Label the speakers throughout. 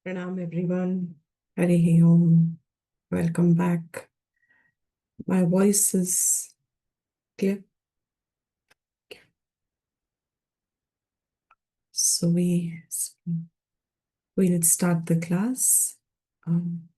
Speaker 1: Pranam everyone. Harihi Om. Welcome back. My voice is clear. So we'll start the class. Um,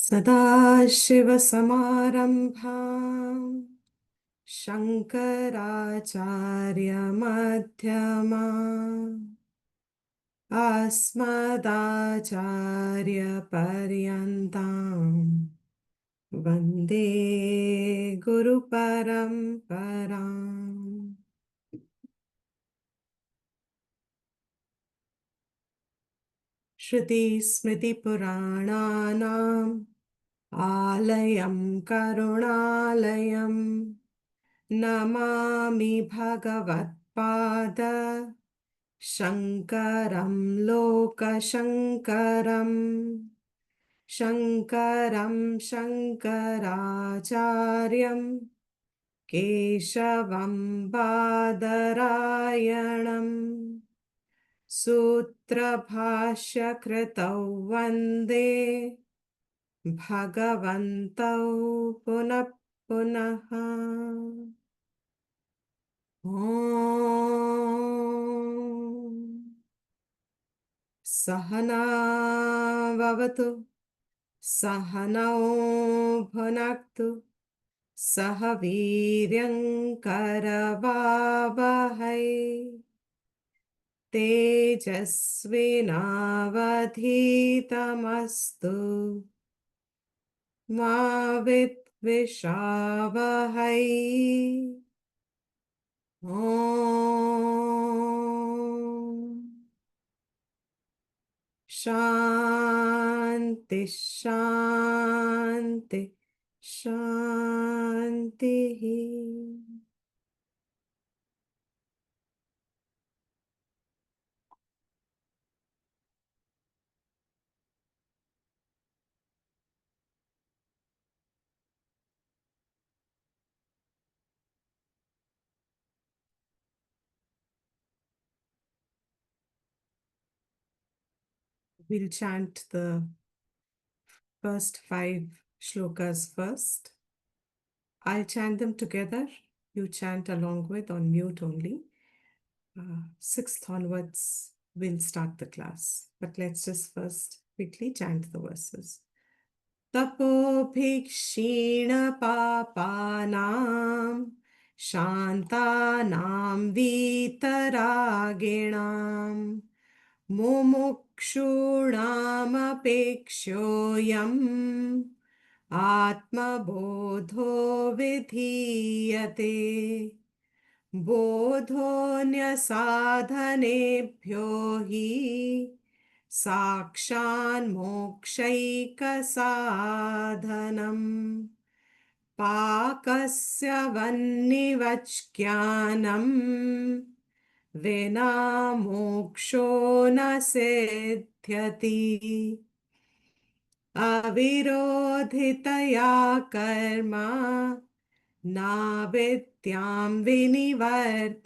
Speaker 1: सदाशिवसमारम्भाम् शङ्कराचार्यमध्यमाम् अस्मदाचार्यपर्यन्ताम् वन्दे गुरुपरम्पराम्। श्रुतिस्मृतिपुराणानाम् आलयं करुणालयम् नमामि भगवत्पाद शङ्करं लोकशङ्करम् शङ्करं शङ्कराचार्यं केशवं बादरायणम् सूत्रभाष्यकृतौ वन्दे भगवन्तौ पुनः पुनः। ॐ सहनाववतु सहनौ भुनक्तु सह वीर्यङ्करवावहै तेजस्विनावधीतमस्तु मा विद्विषावहै। ॐ शान्ति शान्ति शान्तिः। We'll chant the first 5 shlokas first. I'll chant them together. You chant along with on mute only. Sixth onwards, we'll start the class. But let's just first quickly chant the verses. तपोभिक्षीणपापानां शान्तानां वीतरागिणां मुमुक्षूणामपेक्ष्योऽयम् आत्मबोधो विधीयते बोधोऽन्यसाधनेभ्यो हि साक्षान्मोक्षैकसाधनम् पाकस्य वह्निवच्ज्ञानम् विना मोक्षो न सिद्ध्यति अविरोधितया कर्मा नाविद्यां विनिवर्तयेत्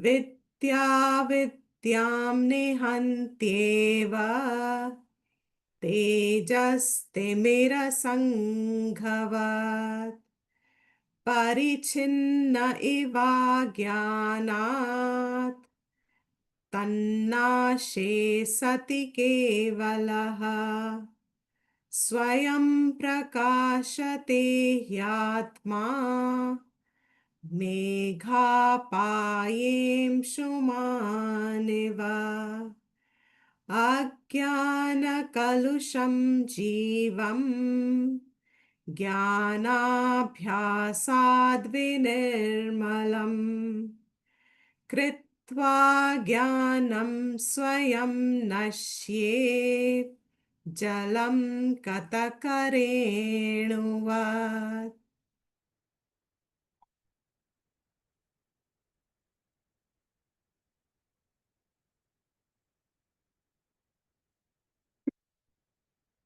Speaker 1: विद्यां निहन्त्येव तेजस्तिमिरसङ्घवत् परिच्छिन्न इवा ज्ञानात् तन्नाशे सति केवलः स्वयं प्रकाशते ह्यात्मा मेघापायेंशुमानिव अज्ञानकलुषं जीवम् ज्ञानाभ्यासाद्विनिर्मलम् कृत्वा ज्ञानं स्वयं नश्येत् जलं कतकरेणुवत्.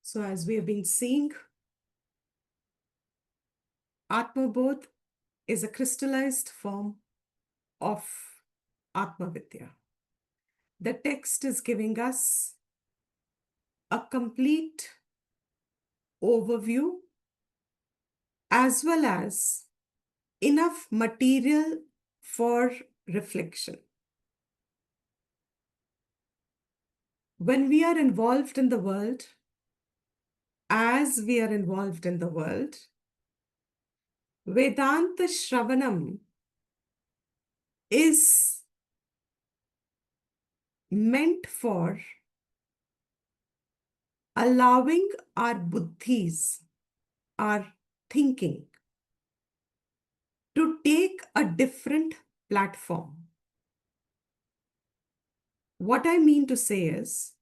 Speaker 1: So as we have been seeing, Atmabodh is a crystallized form of Atmavidya. The text is giving us a complete overview as well as enough material for reflection. When we are involved in the world, as we are involved in the world, Vedanta Shravanam is meant for allowing our buddhis, our thinking, to take a different platform. What I mean to say is,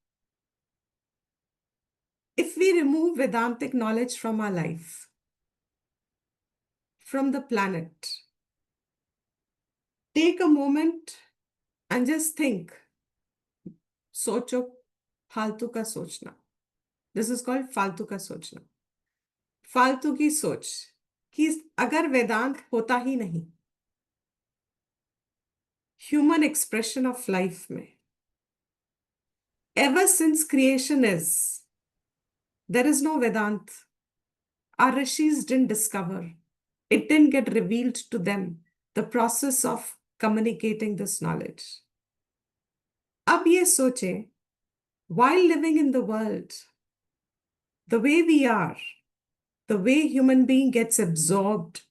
Speaker 1: if we remove Vedantic knowledge from our life, from the planet, take a moment and just think, socho, फालतू का सोचना. This is called फालतू का सोचना. फालतू की सोच कि अगर वेदांत होता ही नहीं, ह्यूमन एक्सप्रेशन ऑफ लाइफ में, ever since creation is, there is no Vedant. Our rishis didn't discover. It didn't get revealed to them, the process of communicating this knowledge. अब ये सोचे, while living in the world, the way we are, the way human being gets absorbed,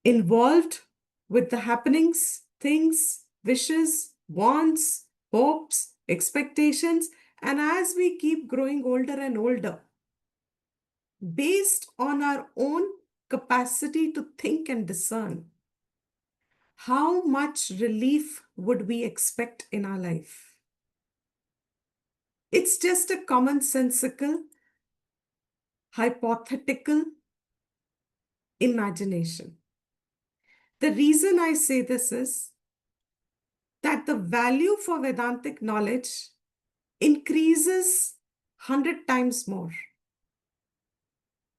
Speaker 1: involved with the happenings, things, wishes, wants, hopes, expectations, and as we keep growing older and older, based on our own capacity to think and discern, how much relief would we expect in our life? It's just a commonsensical, hypothetical imagination. The reason I say this is that the value for Vedantic knowledge increases 100 times more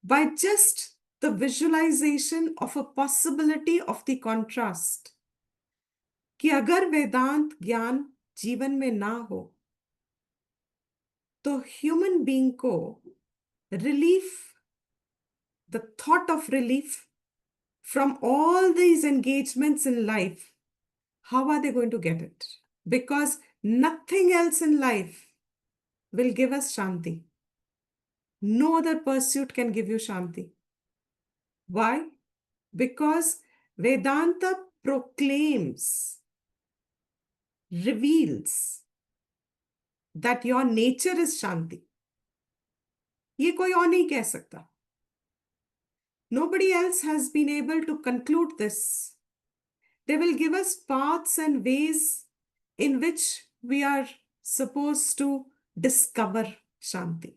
Speaker 1: by just the visualization of a possibility of the contrast. कि अगर वेदांत ज्ञान जीवन में ना हो तो human being को relief, the thought of relief from all these engagements in life, how are they going to get it? Because nothing else in life will give us Shanti. No other pursuit can give you Shanti. Why? Because Vedanta proclaims, reveals that your nature is Shanti. ये कोई और नहीं कह सकता. Nobody else has been able to conclude this. They will give us paths and ways in which we are supposed to discover Shanti.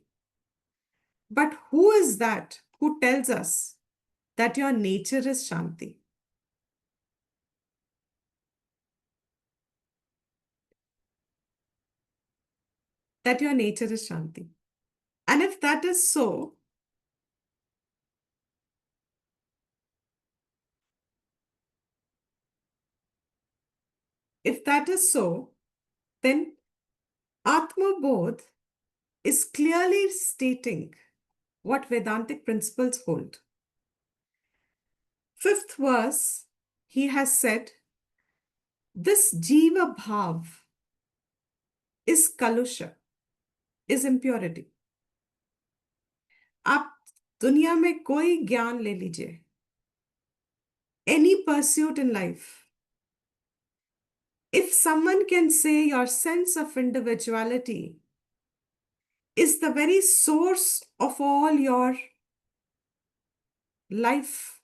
Speaker 1: But who is that who tells us that your nature is Shanti? That your nature is Shanti. And if that is so, then Atma Bodh is clearly stating what Vedantic principles hold. Fifth verse, he has said, this Jiva Bhav, is kalusha, is impurity. आप दुनिया में कोई ज्ञान ले लीजिए, any pursuit in life, if someone can say your sense of individuality is the very source of all your life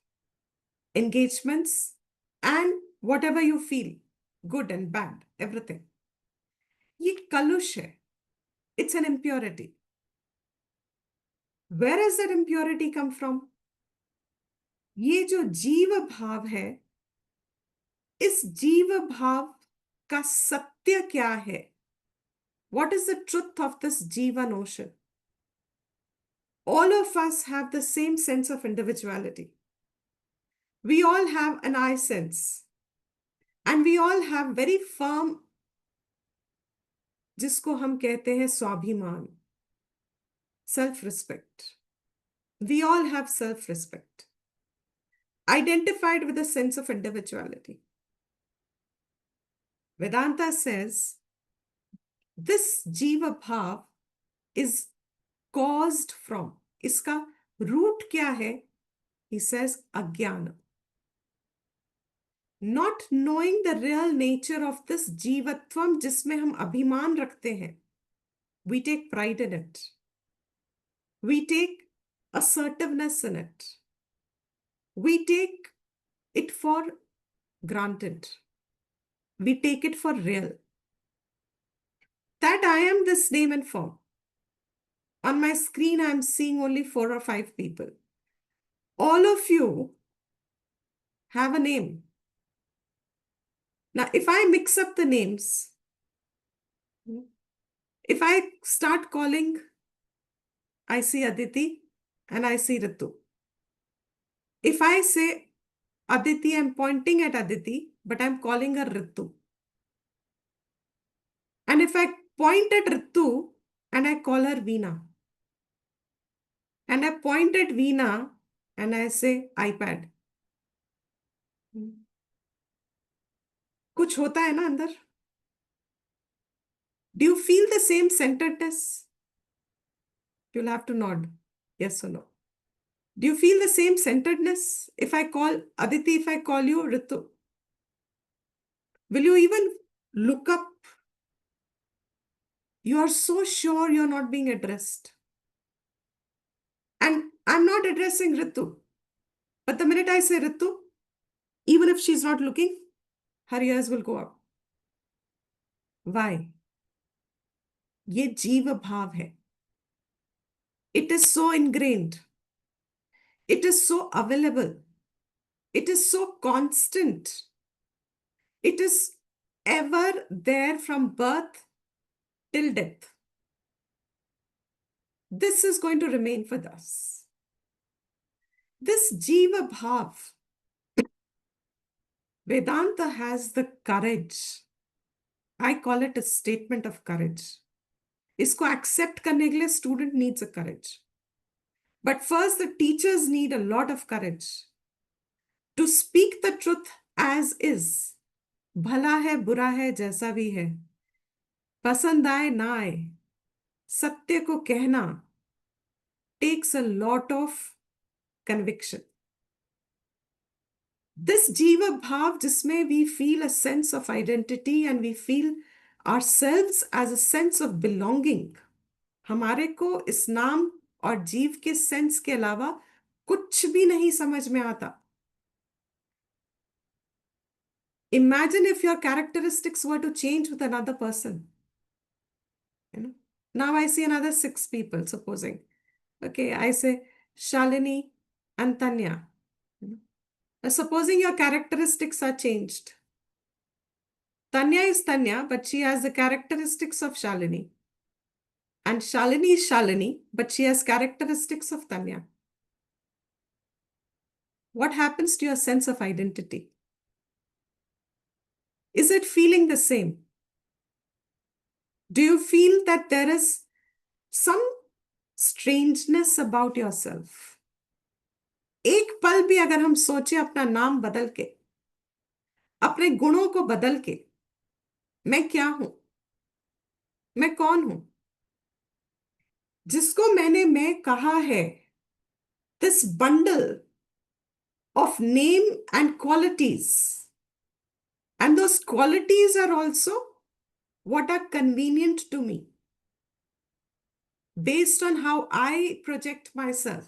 Speaker 1: engagements and whatever you feel, good and bad, everything, ये कलुष है. It's an impurity. Where has that impurity come from? ये जो जीव भाव है, इस जीव भाव का सत्य क्या है? What is the truth of this Jiva notion? All of us have the same sense of individuality. We all have an I sense. And we all have very firm, जिसको हम कहते हैं स्वाभिमान, self-respect. We all have self-respect, identified with a sense of individuality. Vedanta says this Jiva Bhav is caused from, इसका root क्या है? He says अज्ञान. Not knowing the real nature of this जीवत्वम जिसमें हम अभिमान रखते हैं. We take pride in it. We take assertiveness in it. We take it for granted. We take it for real. That I am this name and form. On my screen, I am seeing only 4 or 5 people. All of you have a name. Now, if I mix up the names, if I start calling, I see Aditi and I see Ritu. If I say Aditi, I'm pointing at Aditi, but I'm calling her Ritu. And if I point at Ritu and I call her Veena, and I point at Veena and I say iPad, कुछ होता है ना अंदर? Do you feel the same centeredness? You'll have to nod. Yes or no. Do you feel the same centeredness? If I call Aditi, if I call you Ritu, will you even look up? You are so sure you're not being addressed. And I'm not addressing Ritu. But the minute I say Ritu, even if she's not looking, her ears will go up. Why? ये जीव भाव है. It is so ingrained. It is so available. It is so constant. It is ever there from birth till death. This is going to remain for us. This Jiva Bhav, Vedanta has the courage. I call it a statement of courage. इसको accept करने के लिए student needs a courage. But first the teachers need a lot of courage to speak the truth as is. भला है बुरा है जैसा भी है, पसंद आए ना आए, सत्य को कहना takes a lot of conviction. This Jiva Bhav, जिसमें we feel a sense of identity and we feel ourselves as a sense of belonging. हमारे को इस नाम और जीव के सेंस के अलावा कुछ भी नहीं समझ में आता. Imagine if your characteristics were to change with another person. You know? Now I see another 6 people, supposing. Okay, I say Shalini and Tanya. You know? Now, supposing your characteristics are changed. Tanya is Tanya, but she has the characteristics of Shalini. And Shalini is Shalini, but she has characteristics of Tanya. What happens to your sense of identity? Is it feeling the same? Do you feel that there is some strangeness about yourself? एक पल भी अगर हम सोचे अपना नाम बदल के, अपने गुणों को बदल के, मैं क्या हूं? मैं कौन हूं? जिसको मैंने मैं कहा है, this bundle of name and qualities. And those qualities are also what are convenient to me based on how I project myself.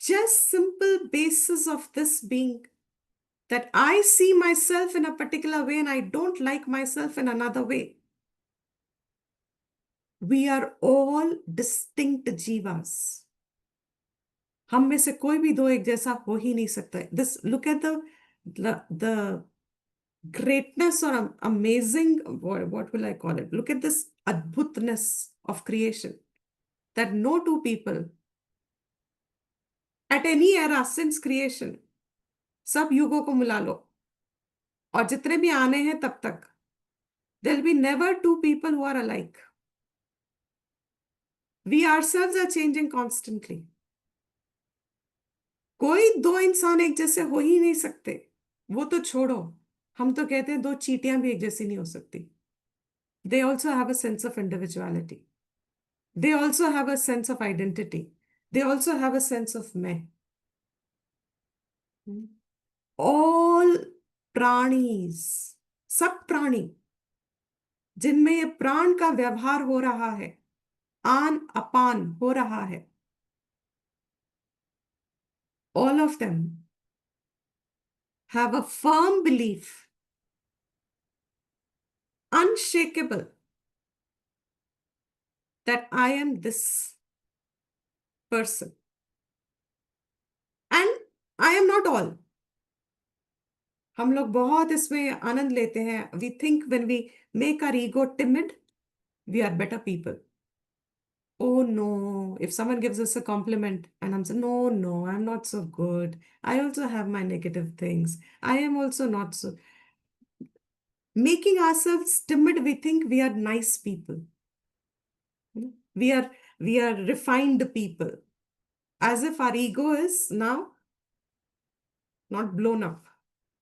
Speaker 1: Just simple basis of this being that I see myself in a particular way and I don't like myself in another way. We are all distinct jivas. हम में से कोई भी दो एक जैसा हो ही नहीं सकता. This look at the greatness or amazing, what will I call it? Look at this adbhutness of creation that no two people at any era since creation, सब युगों को मिला लो और जितने भी आने हैं तब तक, there'll be never two people who are alike. We ourselves are changing constantly. कोई दो इंसान एक जैसे हो ही नहीं सकते. वो तो छोड़ो, हम तो कहते हैं दो चींटियां भी एक जैसी नहीं हो सकती. They also have a sense of individuality. They also have a sense of identity. They also have a sense of मैं. All प्राणीज, सब प्राणी जिनमें ये प्राण का व्यवहार हो रहा है, आन अपान हो रहा है, all of them have a firm belief, unshakable, that I am this person. And I am not all. हम लोग बहुत इसमें आनंद लेते हैं. We think when we make our ego timid, we are better people. Oh no, if someone gives us a compliment and I'm saying, no, no, I'm not so good. I also have my negative things. I am also not so. Making ourselves timid, we think we are nice people. We are refined people. As if our ego is now not blown up.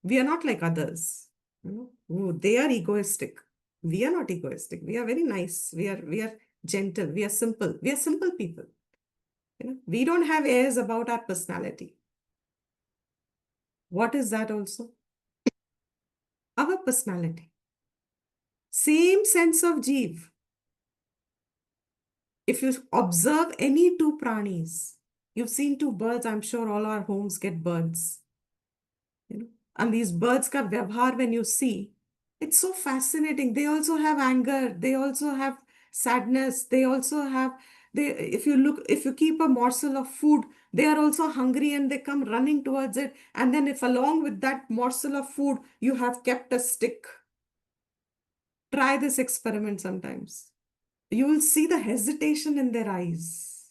Speaker 1: We are not like others. Oh, they are egoistic. We are not egoistic. We are very nice. We are gentle. We are simple. We are simple people. We don't have airs about our personality. What is that also? Our personality. Same sense of jeev. If you observe any two pranis, you've seen two birds, I'm sure all our homes get birds. And these birds ka vyavhar, when you see, it's so fascinating. They also have anger. They also have sadness. They also have, if you keep a morsel of food, they are also hungry and they come running towards it. And then if along with that morsel of food, you have kept a stick. Try this experiment sometimes. You will see the hesitation in their eyes.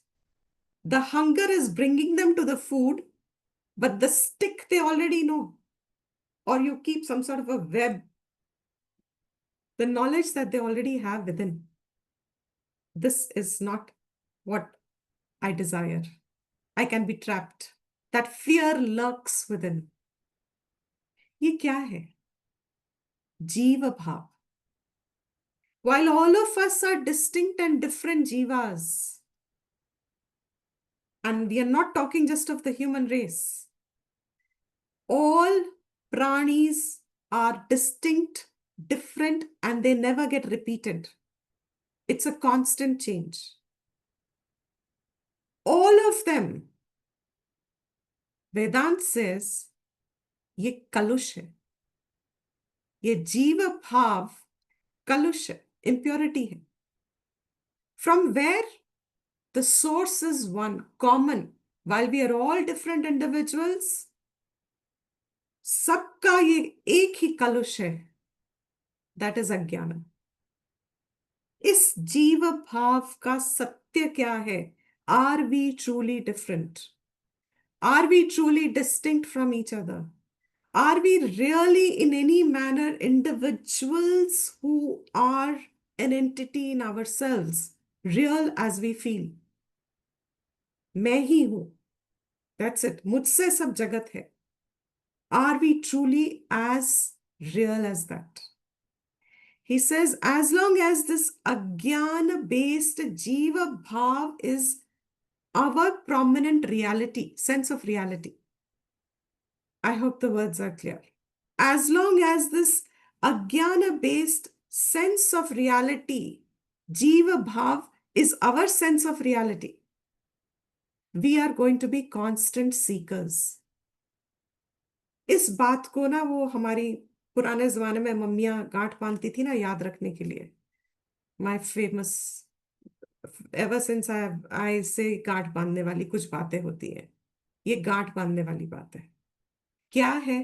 Speaker 1: The hunger is bringing them to the food, but the stick they already know. Or you keep some sort of a web, the knowledge that they already have within. This is not what I desire. I can be trapped. That fear lurks within. ये क्या है? जीव भाव. While all of us are distinct and different jivas, and we are not talking just of the human race, all pranis are distinct, different, and they never get repeated. It's a constant change. All of them, Vedant says, ये कलुष है. ये जीव भाव कलुष है, impurity है. From where the source is one, common, while we are all different individuals, सबका ये एक ही कलुष है. That is अज्ञान. इस जीव भाव का सत्य क्या है? Are we truly different? Are we truly distinct from each other? Are we really in any manner individuals who are an entity in ourselves, real as we feel? मैं ही हूं. That's it. मुझसे सब जगत है. Are we truly as real as that? He says, as long as this ajnana based jiva bhav is our prominent reality, sense of reality. I hope the words are clear. As long as this ajnana based sense of reality, jiva bhav, is our sense of reality, we are going to be constant seekers. इस बात को ना वो हमारी पुराने जमाने में मम्मियां गांठ बांधती थी ना याद रखने के लिए. My famous, ever since I से गांठ बांधने वाली कुछ बातें होती हैं. ये गांठ बांधने वाली बात है. क्या है?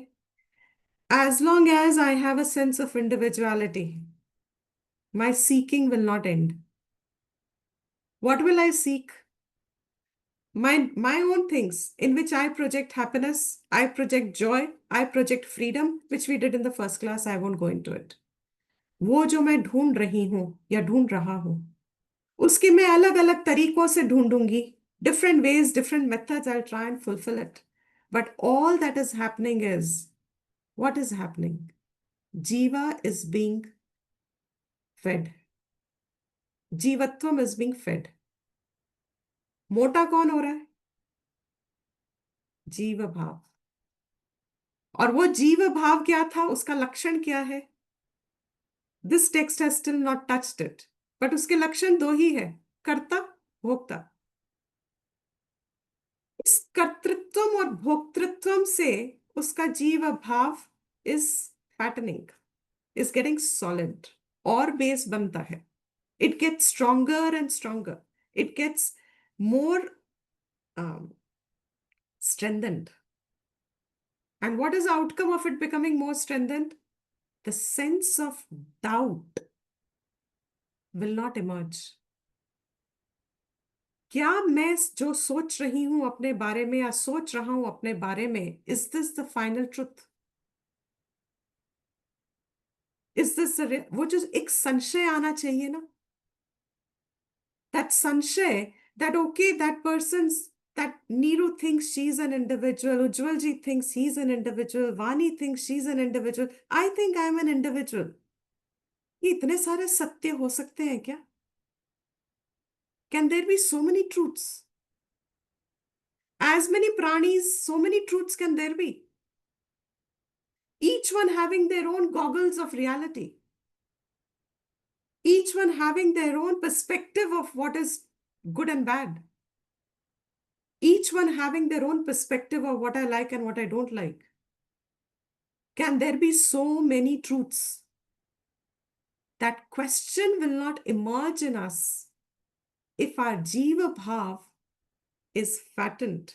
Speaker 1: As long as I have a sense of individuality, my seeking will not end. What will I seek? My own things in which I project happiness, I project joy, I project freedom, which we did in the first class. I won't go into it. वो जो मैं ढूंढ रही हूं या ढूंढ रहा हूं, उसके मैं अलग अलग तरीकों से ढूंढूंगी. Different ways, different methods, I'll try and fulfill it. But all that is happening is, what is happening? Jiva is being fed. जीवत्वम is being fed. मोटा कौन हो रहा है? जीव भाव. और वो जीव भाव क्या था, उसका लक्षण क्या है? This text has still not touched it, but उसके लक्षण दो ही है, कर्ता भोक्ता. इस कर्तृत्व और भोक्तृत्व से उसका जीव भाव is fattening, is getting solid, और बेस बनता है. It gets stronger and stronger, it gets more strengthened. And what is the outcome of it becoming more strengthened? The sense of doubt will not emerge. क्या मैं जो सोच रही हूं अपने बारे में या सोच रहा हूं अपने बारे में, is this the final truth? Is this वो जो एक संशय आना चाहिए ना, that संशय, that okay, that Neeru thinks she's an individual, Ujjwalji thinks he's an individual, Vani thinks she's an individual, I think I'm an individual. ये इतने सारे सत्य हो सकते हैं क्या? Can there be so many truths? As many pranis, so many truths can there be. Each one having their own goggles of reality. Each one having their own perspective of what is good and bad. Each one having their own perspective of what I like and what I don't like. Can there be so many truths? That question will not emerge in us if our jiva bhav is fattened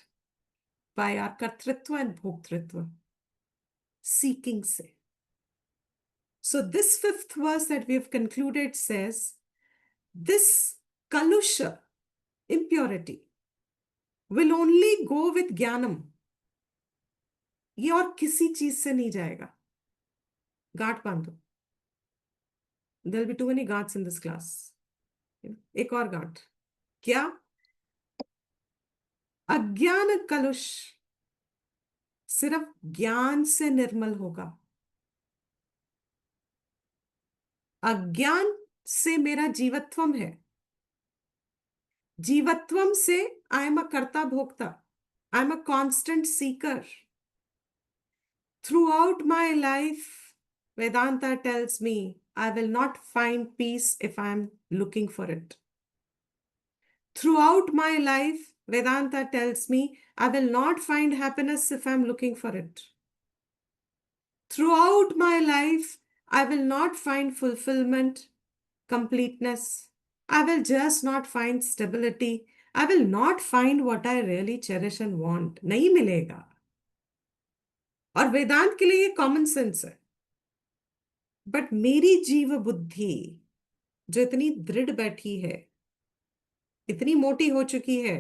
Speaker 1: by our kartritva and bhoktritva, seeking se. So this fifth verse that we have concluded says, this kalusha, impurity, will only go with jnanam. ये और किसी चीज से नहीं जाएगा. गांठ बांधो. There will be too many gaunts in this class. एक और गांठ. क्या? अज्ञान कलुष सिर्फ ज्ञान से निर्मल होगा. अज्ञान से मेरा जीवत्वम है. जीवत्वम से आई एम अ कर्ता भोक्ता. I am a constant seeker. Throughout my life, Vedanta tells me I will not find peace if I am looking for it. Throughout my life, Vedanta tells me I will not find happiness if I am looking for it. Throughout my life, I will not find fulfillment, completeness. I will just not find stability. I will not find what I really cherish and want. नहीं मिलेगा. और वेदांत के लिए ये common sense है. But मेरी जीव बुद्धि जो इतनी दृढ़ बैठी है, इतनी मोटी हो चुकी है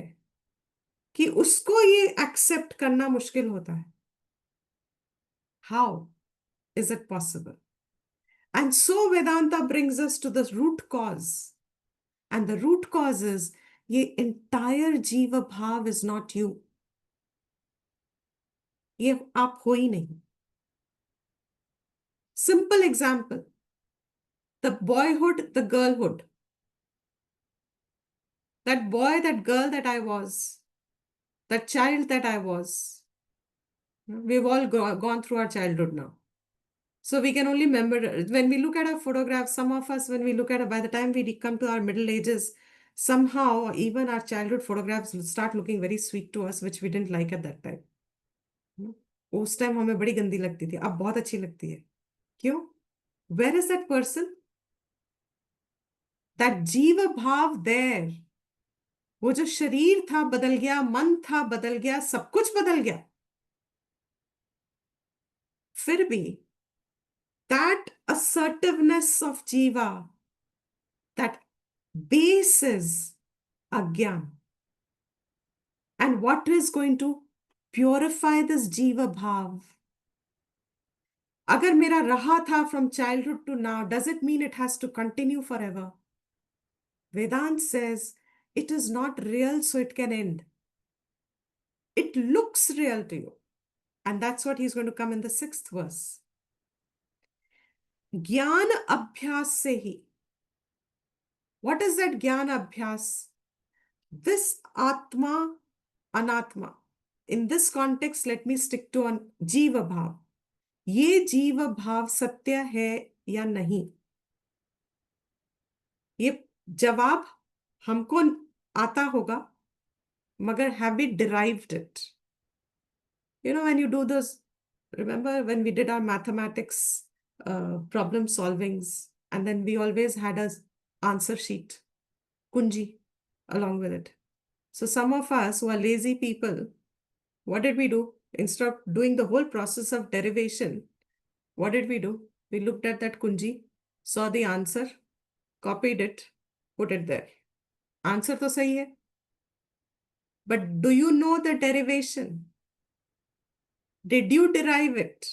Speaker 1: कि उसको ये एक्सेप्ट करना मुश्किल होता है. How is it possible? And so Vedanta brings us to the root cause. And the root cause is, ये इंटायर जीव भाव इज नॉट यू. ये आप हो ही नहीं. Simple example. The boyhood, the girlhood. That boy, that girl that I was, that child that I was. We've all gone through our childhood now. So we can only remember when we look at our photographs, some of us, when we look at it, by the time we come to our middle ages, somehow even our childhood photographs will start looking very sweet to us, which we didn't like at that time. उस time हमें बड़ी गंदी लगती थी, अब बहुत अच्छी लगती है. क्यों? Where is that person? That जीव भाव there. वो जो शरीर था बदल गया, मन था बदल गया, सब कुछ बदल गया. फिर भी that assertiveness of jiva, that base is agyan. And what is going to purify this jiva bhav? अगर मेरा रहा था from childhood to now, does it mean it has to continue forever? Vedanta says it is not real, so it can end. It looks real to you. And that's what he's going to come in the 6th verse. Jnana abhyas se hi. What is that jnana abhyas? This atma, anatma. In this context, let me stick to an jiva bhav. ये जीव भाव सत्य है या नहीं, ये जवाब हमको आता होगा, मगर have we derived it? You know, when you do this, remember when we did our mathematics problem solvings, and then we always had a answer sheet, kunji, along with it. So some of us who are lazy people, what did we do? Instead of doing the whole process of derivation, what did we do? We looked at that kunji, saw the answer, copied it, put it there. Answer to sahi hai. But do you know the derivation? Did you derive it?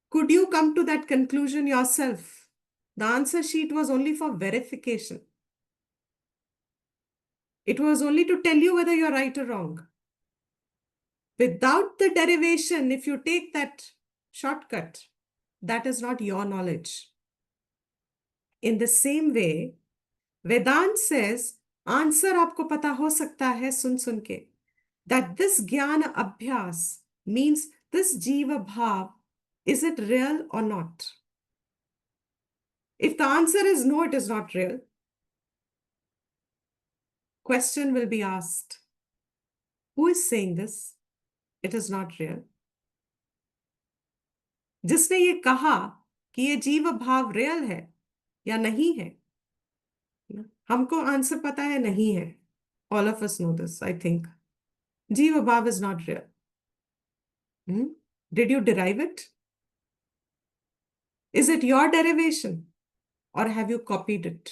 Speaker 1: Could you come to that conclusion yourself? The answer sheet was only for verification. It was only to tell you whether you're right or wrong. Without the derivation, if you take that shortcut, that is not your knowledge. In the same way, Vedanta says, answer आपको पता हो सकता है सुन के, that this jnana abhyas means this jiva bhav, is it real or not? If the answer is no, it is not real, question will be asked, who is saying this? It is not real. जिसने ये कहा कि ये जीव भाव real है या नहीं है, हमको आंसर पता है नहीं है. All of us know this, I think. Jiva bhav is not real. Did you derive it? Is it your derivation or have you copied it?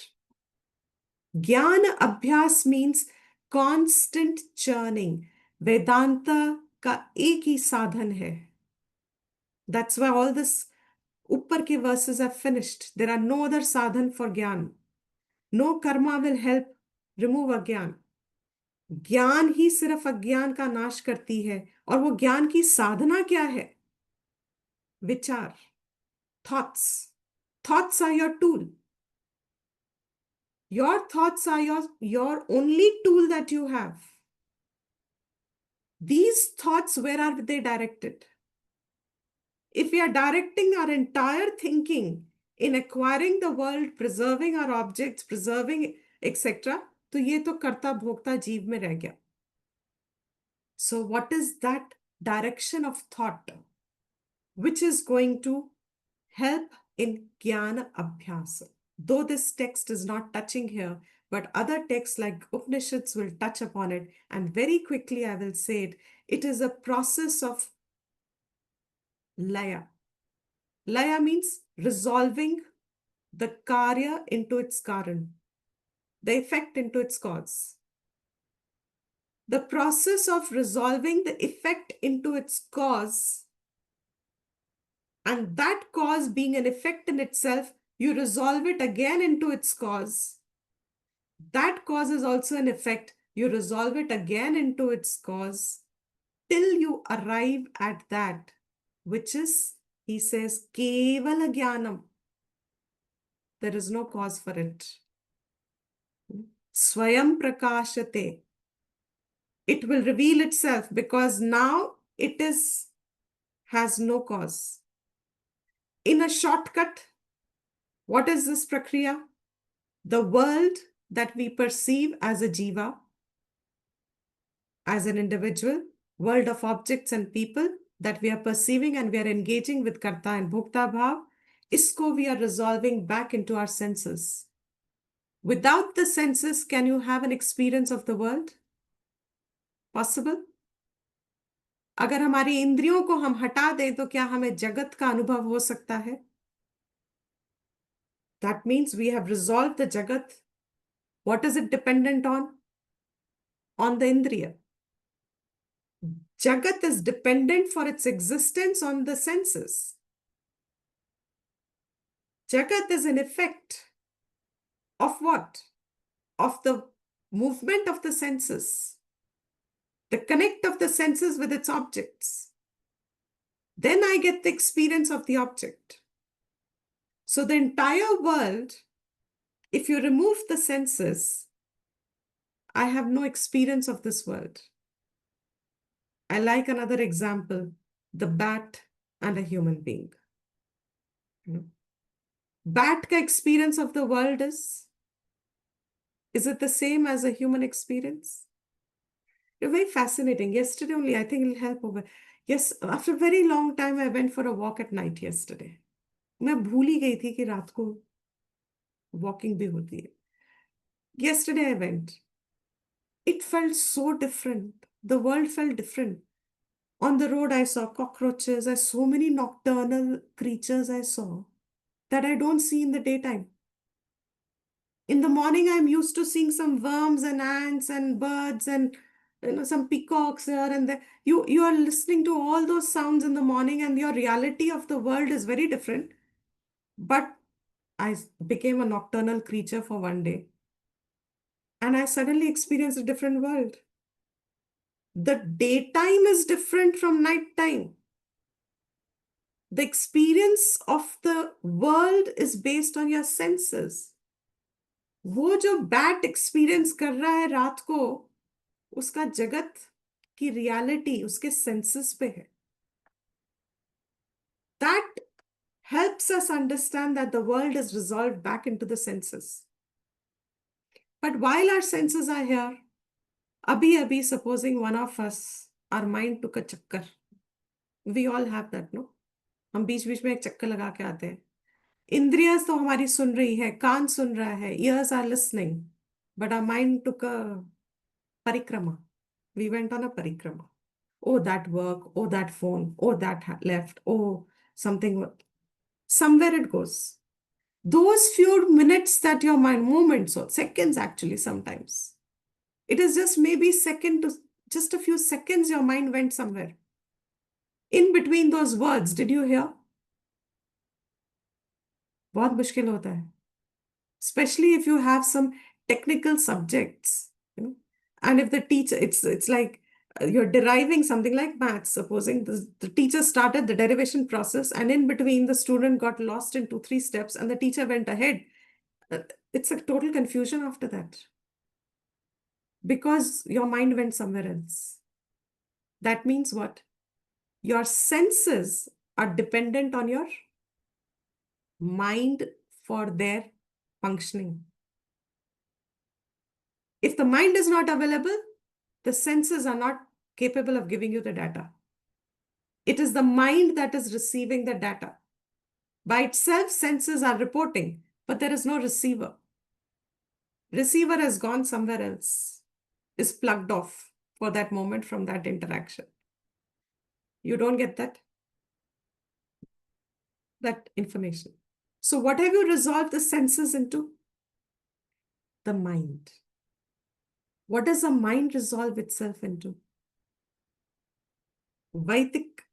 Speaker 1: Jnana abhyas means constant churning. Vedanta का एक ही साधन है. That's why all this ऊपर के verses are finished. There are no other sadhan for jnana. No karma will help remove अज्ञान. ज्ञान ही सिर्फ अज्ञान का नाश करती है. और वो ज्ञान की साधना क्या है? विचार, thoughts. Thoughts are your tool. Your thoughts are your only tool that you have. These thoughts, where are they directed? If we are directing our entire thinking in acquiring the world, preserving our objects, preserving, etc., तो ये तो कर्ता भोक्ता जीव में रह गया. So what is that direction of thought which is going to help in jnana abhyasa? Though this text is not touching here, but other texts like Upanishads will touch upon it. And very quickly I will say it. It is a process of laya. Laya means resolving the karya into its karan, the effect into its cause. The process of resolving the effect into its cause, and that cause being an effect in itself, you resolve it again into its cause. That cause is also an effect. You resolve it again into its cause till you arrive at that, which is, he says, Kevala Jnanam. There is no cause for it. Swayam prakashate. It will reveal itself because now it has no cause. In a shortcut, what is this prakriya? The world that we perceive as a jiva, as an individual, world of objects and people that we are perceiving and we are engaging with karta and bhokta bhav, isko we are resolving back into our senses. Without the senses, can you have an experience of the world? Possible? अगर हमारी इंद्रियों को हम हटा दें तो क्या हमें जगत का अनुभव हो सकता है? That means we have resolved the jagat. What is it dependent on? On the indriya. Jagat is dependent for its existence on the senses. Jagat is an effect of what? Of the movement of the senses, the connect of the senses with its objects. Then I get the experience of the object. So the entire world, if you remove the senses, I have no experience of this world. I like another example, the bat and a human being. Bat ka experience of the world is it the same as a human experience? You're very fascinating. Yesterday only, I think it'll help over. Yes, after a very long time, I went for a walk at night yesterday. मैं भूल ही गई थी कि रात को walking भी होती है. Yesterday I went. It felt so different. The world felt different. On the road, I saw cockroaches. I saw so many nocturnal creatures I saw that I don't see in the daytime. In the morning, I'm used to seeing some worms and ants and birds and some peacocks here and there. You are listening to all those sounds in the morning, and your reality of the world is very different. But I became a nocturnal creature for one day, and I suddenly experienced a different world. The daytime is different from nighttime. The experience of the world is based on your senses. वो जो bat experience कर रहा है रात को, उसका जगत की रियलिटी उसके सेंसेस पे है. That helps us understand that the world is resolved back into the senses. But while our senses are here, abhi supposing one of us, our mind took a chakkar. We all have that, no? हम बीच बीच में एक चक्कर लगा के आते हैं. इंद्रियाज तो हमारी सुन रही है, कान सुन रहा है, ears are listening, but our mind took a parikrama. We went on a parikrama. Oh, that work, oh, that phone, oh, that left, oh, something. Somewhere it goes. Those few minutes that your mind, moments or seconds actually sometimes. It is just maybe second to just a few seconds your mind went somewhere. In between those words, did you hear? बहुत मुश्किल होता है. Especially if you have some technical subjects, and if the teacher, it's like you're deriving something like maths, supposing the teacher started the derivation process, and in between the student got lost in 2-3 steps and the teacher went ahead. It's a total confusion after that because your mind went somewhere else. That means what? Your senses are dependent on your mind for their functioning. If the mind is not available, the senses are not capable of giving you the data. It is the mind that is receiving the data. By itself, senses are reporting, but there is no receiver. Receiver has gone somewhere else, is plugged off for that moment from that interaction. You don't get that information. So what have you resolved the senses into? The mind. What does the mind resolve itself into? Vedic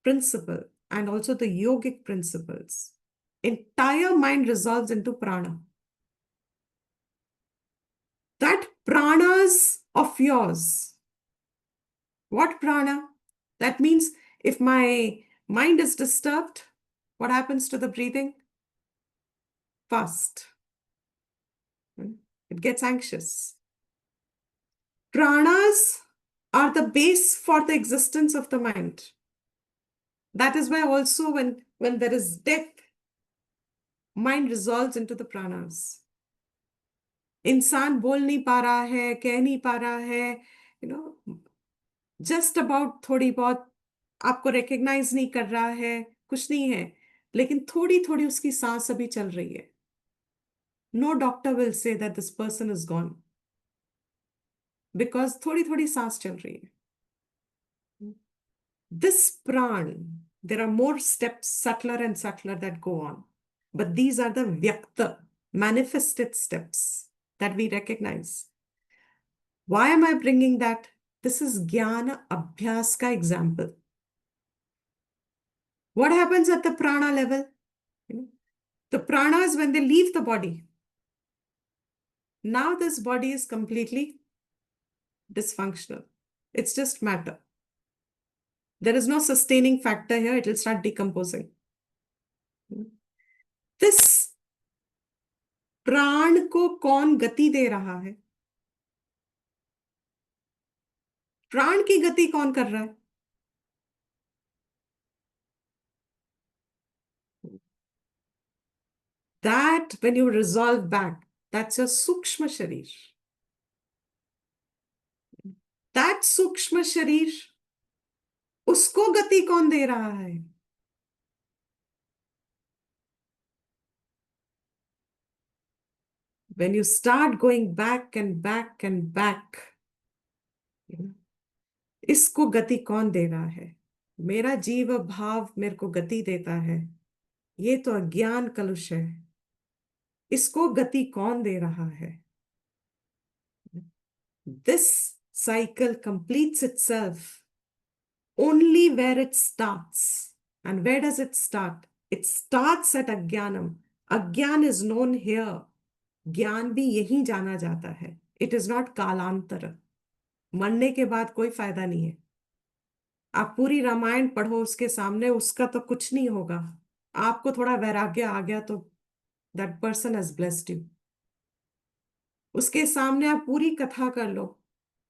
Speaker 1: principle and also the yogic principles. Entire mind resolves into prana. That pranas of yours. What prana? That means if my mind is disturbed, what happens to the breathing? fast. It gets anxious. Pranas are the base for the existence of the mind. That is why also when there is death, mind resolves into the pranas. इंसान बोल नहीं पा रहा है, कह नहीं पा रहा है, जस्ट अबाउट थोड़ी बहुत आपको रिकग्नाइज नहीं कर रहा है, कुछ नहीं है, लेकिन थोड़ी थोड़ी उसकी सांस अभी चल रही है. No doctor will say that this person is gone, because थोड़ी थोड़ी सांस चल रही है. This pran, there are more steps, subtler and subtler, that go on. But these are the vyakta, manifested steps that we recognize. Why am I bringing that? This is Jnana Abhyas ka example. What happens at the prana level? The pranas, when they leave the body, now this body is completely dysfunctional. It's just matter. There is no sustaining factor here. It will start decomposing. This प्राण को कौन गति दे रहा है? प्राण की गति कौन कर रहा है? That when you resolve back, that's your सूक्ष्म शरीर. That सूक्ष्म शरीर, उसको गति कौन दे रहा है? When you start going back and back and back, इसको गति कौन दे रहा है? मेरा जीव भाव मेरे को गति देता है. ये तो अज्ञान कलुष है. इसको गति कौन दे रहा है? This cycle completes itself only where it starts. And where does it start? It starts at Ajnanam. Ajnan is known here. ज्ञान भी यही जाना जाता है. It is not कालांतर. मरने के बाद कोई फायदा नहीं है. आप पूरी रामायण पढ़ो उसके सामने, उसका तो कुछ नहीं होगा. आपको थोड़ा वैराग्य आ गया तो that person has blessed you. उसके सामने आप पूरी कथा कर लो,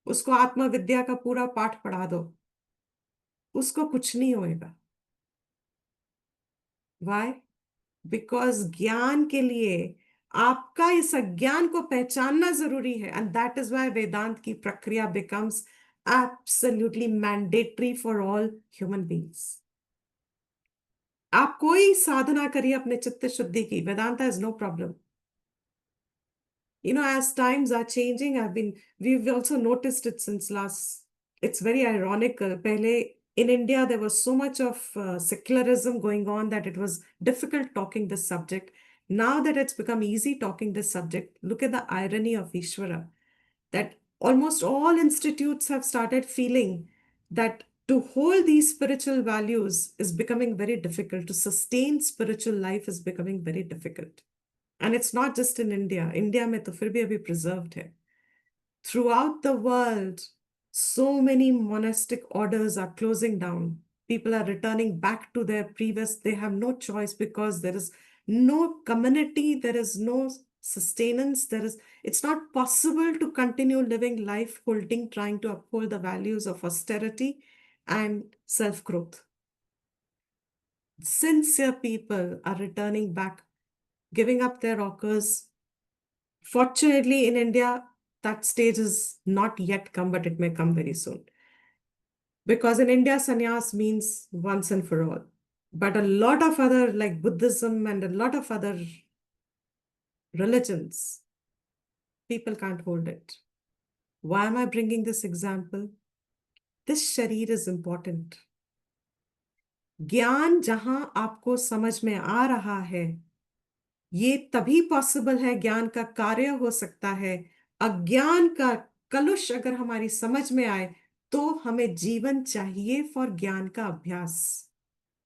Speaker 1: उसको आत्मविद्या का पूरा पाठ पढ़ा दो, उसको कुछ नहीं होएगा. Why? Because ज्ञान के लिए आपका इस अज्ञान को पहचानना जरूरी है. And that is why Vedanta की प्रक्रिया becomes absolutely mandatory for all human beings. आप कोई साधना करिए अपने चित्त शुद्धि की, Vedanta is no problem. As times are changing, we've also noticed it since last, it's very ironic. Pehle, in India, there was so much of secularism going on that it was difficult talking this subject. Now that it's become easy talking this subject, look at the irony of Ishvara, that almost all institutes have started feeling that to hold these spiritual values is becoming very difficult. To sustain spiritual life is becoming very difficult. And it's not just in India. India में तो फिर भी अभी preserved है. Throughout the world, so many monastic orders are closing down. People are returning back to their previous, they have no choice because there is no community, there is no sustenance, it's not possible to continue living life trying to uphold the values of austerity and self-growth. Sincere people are returning back, giving up their rockers. Fortunately, in India, that stage is not yet come, but it may come very soon. Because in India, sannyas means once and for all. But a lot of other, like Buddhism and a lot of other religions, people can't hold it. Why am I bringing this example? This sharir is important. ज्ञान जहां आपको समझ में आ रहा है, ये तभी possible है, ज्ञान का कार्य हो सकता है. अज्ञान का कलुष अगर हमारी समझ में आए तो हमें जीवन चाहिए फॉर ज्ञान का अभ्यास.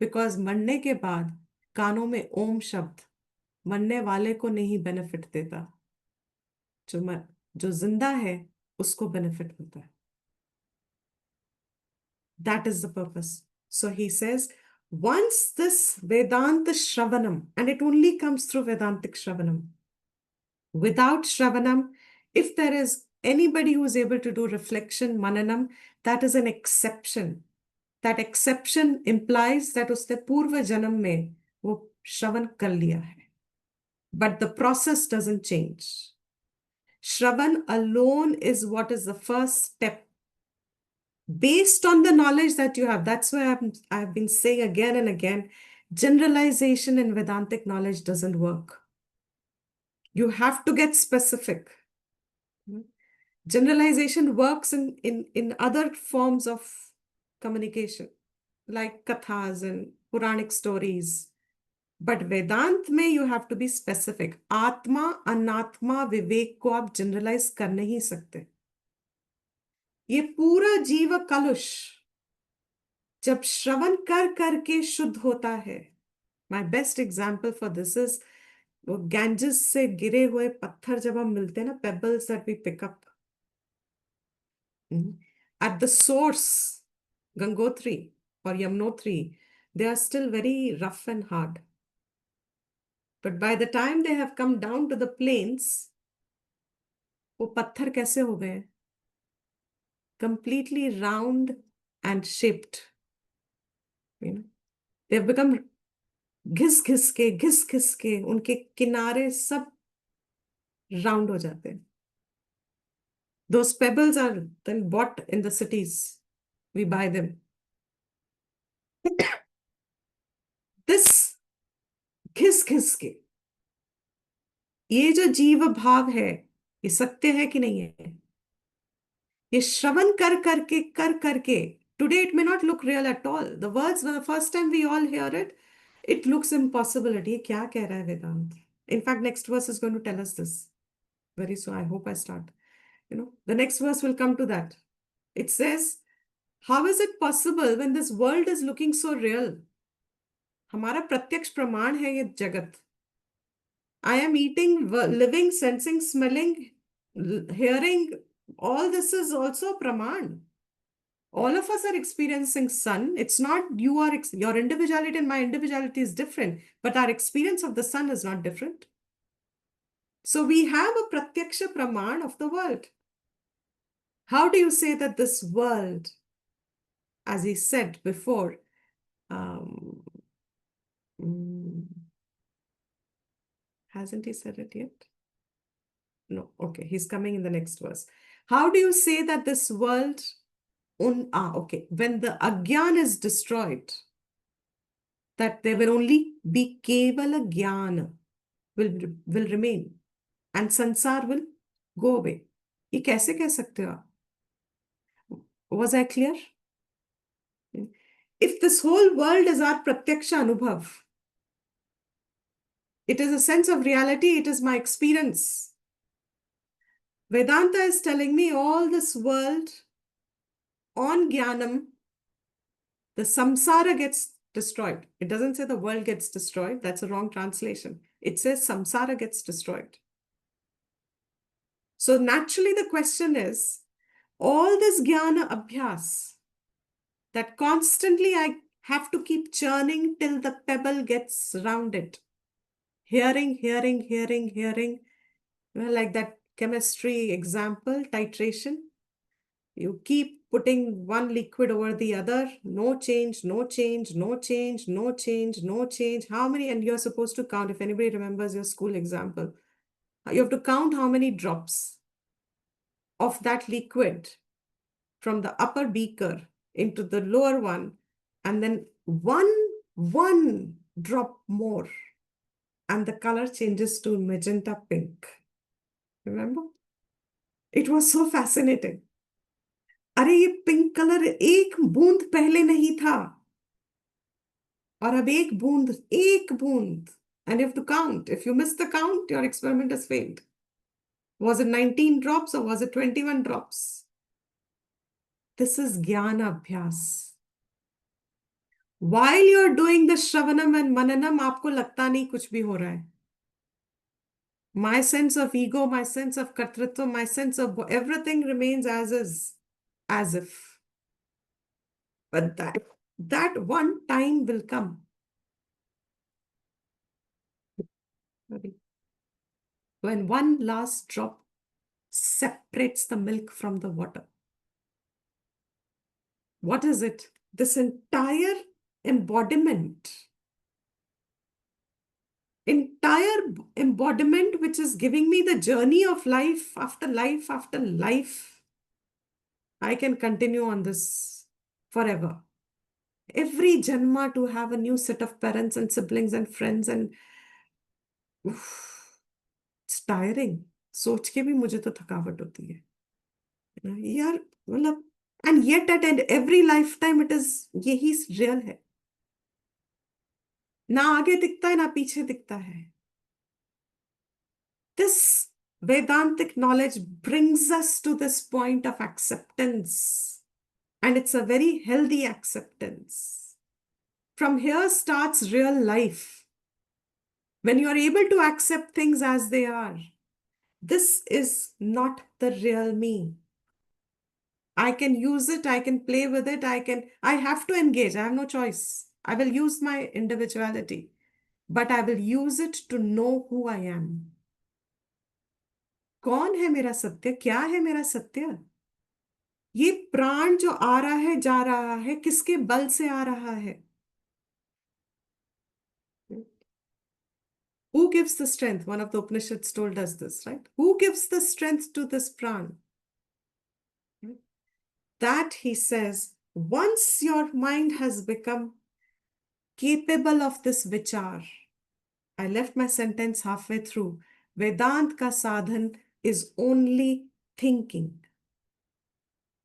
Speaker 1: बिकॉज मरने के बाद कानों में ओम शब्द मरने वाले को नहीं बेनिफिट देता, जो जिंदा है उसको बेनिफिट होता है. That is the purpose. So he says Once this Vedanta Shravanam, and it only comes through Vedantic Shravanam. Without Shravanam, if there is anybody who is able to do reflection, Mananam, that is an exception. That exception implies that उसने पूर्व जन्म में वो श्रवण कर लिया है. But the process doesn't change. Shravan alone is what is the first step. Based on the knowledge that you have, that's why I've been saying again and again, generalization in Vedantic knowledge doesn't work. You have to get specific. Generalization works in other forms of communication, like kathas and Puranic stories. But Vedant में you have to be specific. आत्मा अनात्मा विवेक को आप generalize कर नहीं सकते. ये पूरा जीव कलुष जब श्रवण कर करके शुद्ध होता है. My best example for this is वो गैंजेस से गिरे हुए पत्थर जब हम मिलते हैं ना, pebbles that we pick up. At the source, Gangotri or Yamunotri, they are still very rough and hard. But by the time they have come down to the plains, वो पत्थर कैसे हो गए? Completely round and shaped. You know, they have become घिस घिस के उनके किनारे सब round हो जाते हैं. Those pebbles are then bought in the cities. We buy them. This घिस के ये जो जीव भाव है, ये सत्य है कि नहीं है? ये श्रवण कर करके today it may not look real at all. The words, the first time we all hear it, it looks impossible. ये क्या कह रहा है वेदांत? In fact, next verse is going to tell us this. Very soon, I hope I start. The next verse will come to that. It says, how is it possible when this world is looking so real? हमारा प्रत्यक्ष प्रमाण है ये जगत. I am eating, living, sensing, smelling, hearing. All this is also praman. All of us are experiencing sun. It's not your individuality and my individuality is different, but our experience of the sun is not different. So we have a pratyaksha praman of the world. How do you say that this world, as he said before, hasn't he said it yet? No, okay, he's coming in the next verse. How do you say that this world, okay, when the agyan is destroyed, that there will only be kevala gyan will remain and sansar will go away. ये कैसे कह सकते हो आप? Was I clear? If this whole world is our pratyaksha anubhav, it is a sense of reality, it is my experience. Vedanta is telling me all this world on Jnanam, the samsara gets destroyed. It doesn't say the world gets destroyed. That's a wrong translation. It says samsara gets destroyed. So naturally the question is, all this jnana abhyas, that constantly I have to keep churning till the pebble gets rounded. Hearing. Like that chemistry example, titration. You keep putting one liquid over the other, no change. How many? And you're supposed to count, if anybody remembers your school example, you have to count how many drops of that liquid from the upper beaker into the lower one, and then one drop more, and the color changes to magenta pink. Remember? It was so fascinating. अरे ये pink colour एक बूंद पहले नहीं था, और अब एक बूंद, and you have to count. If you miss the count, your experiment has failed. Was it 19 drops or was it 21 drops? This is Jnana Abhyas. While you're doing the Shravanam and Mananam, आपको लगता नहीं कुछ भी हो रहा है. My sense of ego, my sense of kartritva, my sense of everything remains as is, as if. But That one time will come. When one last drop separates the milk from the water. What is it? This entire embodiment, which is giving me the journey of life after life after life. I can continue on this forever. Every janma to have a new set of parents and siblings and friends and it's tiring. सोच के भी मुझे तो थकावट होती है यार मतलब and yet at every lifetime it is यही real है ना आगे दिखता है ना पीछे दिखता है this Vedantic knowledge brings us to this point of acceptance and it's a very healthy acceptance. From here starts real life. When you are able to accept things as they are, this is not the real me. I can use it, I can play with it, I have to engage, I have no choice. I will use my individuality, but I will use it to know who I am. कौन है मेरा सत्य? क्या है मेरा सत्य? ये प्राण जो आ रहा है जा रहा है किसके बल से आ रहा है? Who gives the strength? One of the Upanishads told us this, right? Who gives the strength to this pran? That he says, once your mind has become capable of this vichar, I left my sentence halfway through. Vedant ka sadhan is only thinking.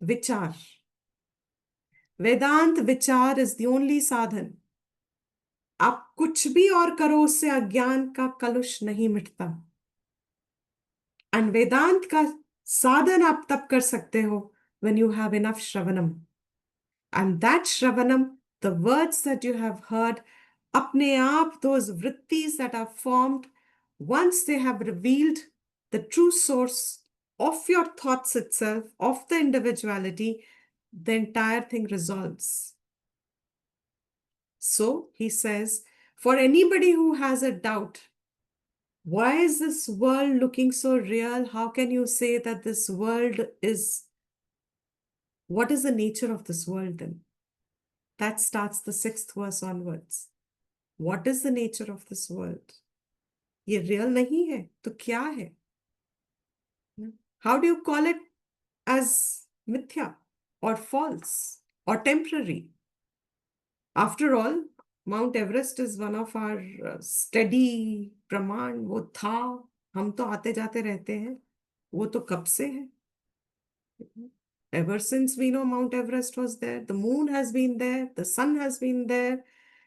Speaker 1: Vichar. Vedant vichar is the only sadhan. आप कुछ भी और करो उससे अज्ञान का कलुष नहीं मिटता एंड वेदांत का साधन आप तब कर सकते हो when you have enough shravanam and that shravanam the words that you have heard अपने आप those vrittis that are formed once they have revealed the true source of your thoughts itself of the individuality the entire thing resolves. So he says for anybody who has a doubt, why is this world looking so real? How can you say that this world is... What is the nature of this world then? That starts the 6th verse onwards. What is the nature of this world? ये real नहीं है, तो क्या है? How do you call it as mithya or false or temporary? After all, Mount Everest is one of our steady प्रमाण. वो था, हम तो आते जाते रहते हैं, वो तो कब से है? Ever since we know Mount Everest was there, the moon has been there, the sun has been there.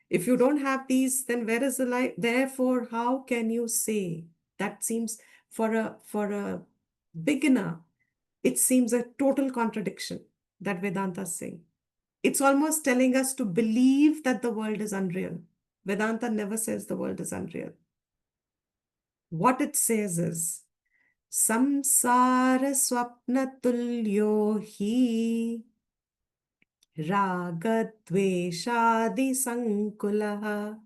Speaker 1: If you don't have these, then where is the light? Therefore, how can you say? That seems for a beginner, it seems a total contradiction that Vedanta is saying. It's almost telling us to believe that the world is unreal. Vedanta never says the world is unreal. What it says is, samsara swapna tulyo hi ragadveshadi sankulaha.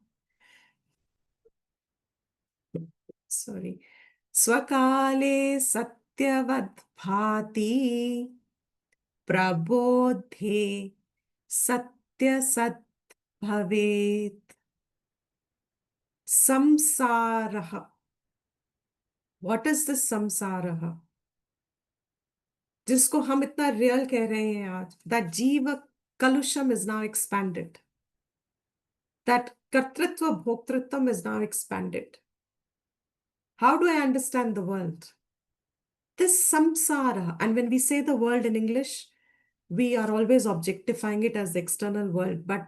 Speaker 1: Sorry. Swakale satyavad bhati prabodhe satya sat bhavet. Samsaraha. What is the samsaraha? जिसको हम इतना real कह रहे हैं आज, that जीव kalusham is now expanded. That kartritva bhoktritvam is now expanded. How do I understand the world? This samsara, and when we say the world in English, we are always objectifying it as the external world, but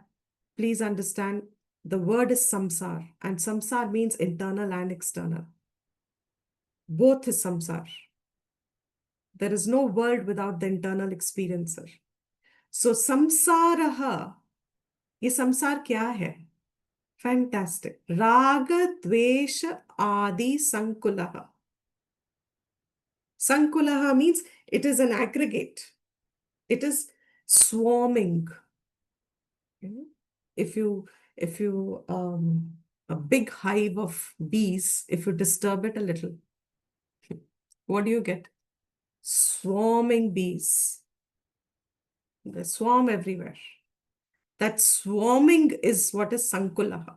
Speaker 1: please understand the word is samsar, and samsar means internal and external. Both is samsar. There is no world without the internal experiencer. So samsaraha, ये संसार क्या है? Fantastic. Raga, Dvesha, Adi, Sankulaha. Sankulaha means it is an aggregate. It is swarming. If you a big hive of bees, if you disturb it a little, what do you get? Swarming bees. They swarm everywhere. That swarming is what is Sankulaha.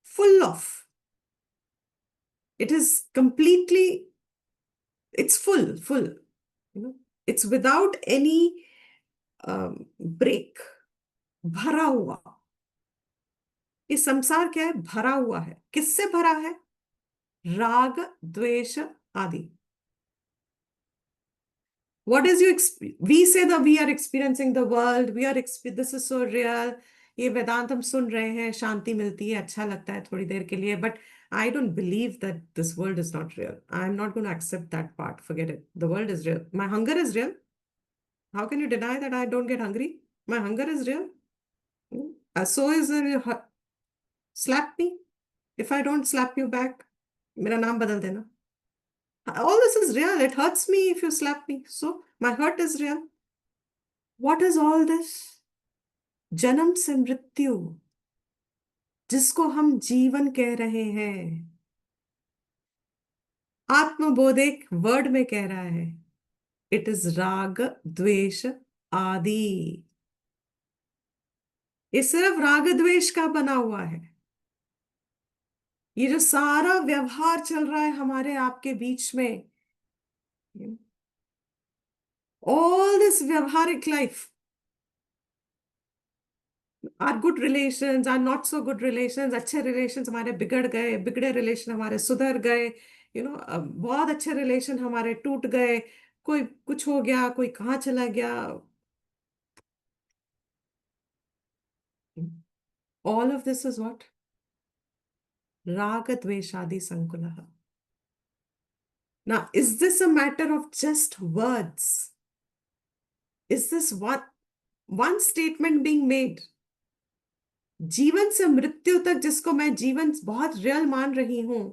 Speaker 1: Full of. It is completely, it's full. It's without any break. भरा हुआ. ये संसार क्या है? भरा हुआ है. किससे भरा है? राग, द्वेष आदि. What is you we say that we are experiencing the world, this is so real. ये वेदांत हम सुन रहे हैं, शांति मिलती है, अच्छा लगता है थोड़ी देर के लिए, but I don't believe that this world is not real. I'm not going to accept that part. Forget it. The world is real. My hunger is real. How can you deny that I don't get hungry? My hunger is real. So is slap me. If I don't slap you back, मेरा नाम बदल देना. All this is real. It hurts me if you slap me. So my hurt is real. What is all this? जन्म से मृत्यु, जिसको हम जीवन कह रहे हैं, आत्मबोध एक वर्ड में कह रहा है. इट इज राग, द्वेष आदि. ये सिर्फ राग द्वेष का बना हुआ है. ये जो सारा व्यवहार चल रहा है हमारे आपके बीच में, ऑल दिस व्यवहारिक life, are good relations, are not so good relations. अच्छे रिलेशंस हमारे बिगड़ गए, बिगड़े रिलेशन हमारे सुधर गए. बहुत अच्छे रिलेशन हमारे टूट गए. कोई कुछ हो गया, कोई कहाँ चला गया. All of this is what? राग द्वेषादि संकुलः. Now, is this a matter of just words? Is this one statement being made? जीवन से मृत्यु तक, जिसको मैं जीवन बहुत रियल मान रही हूं,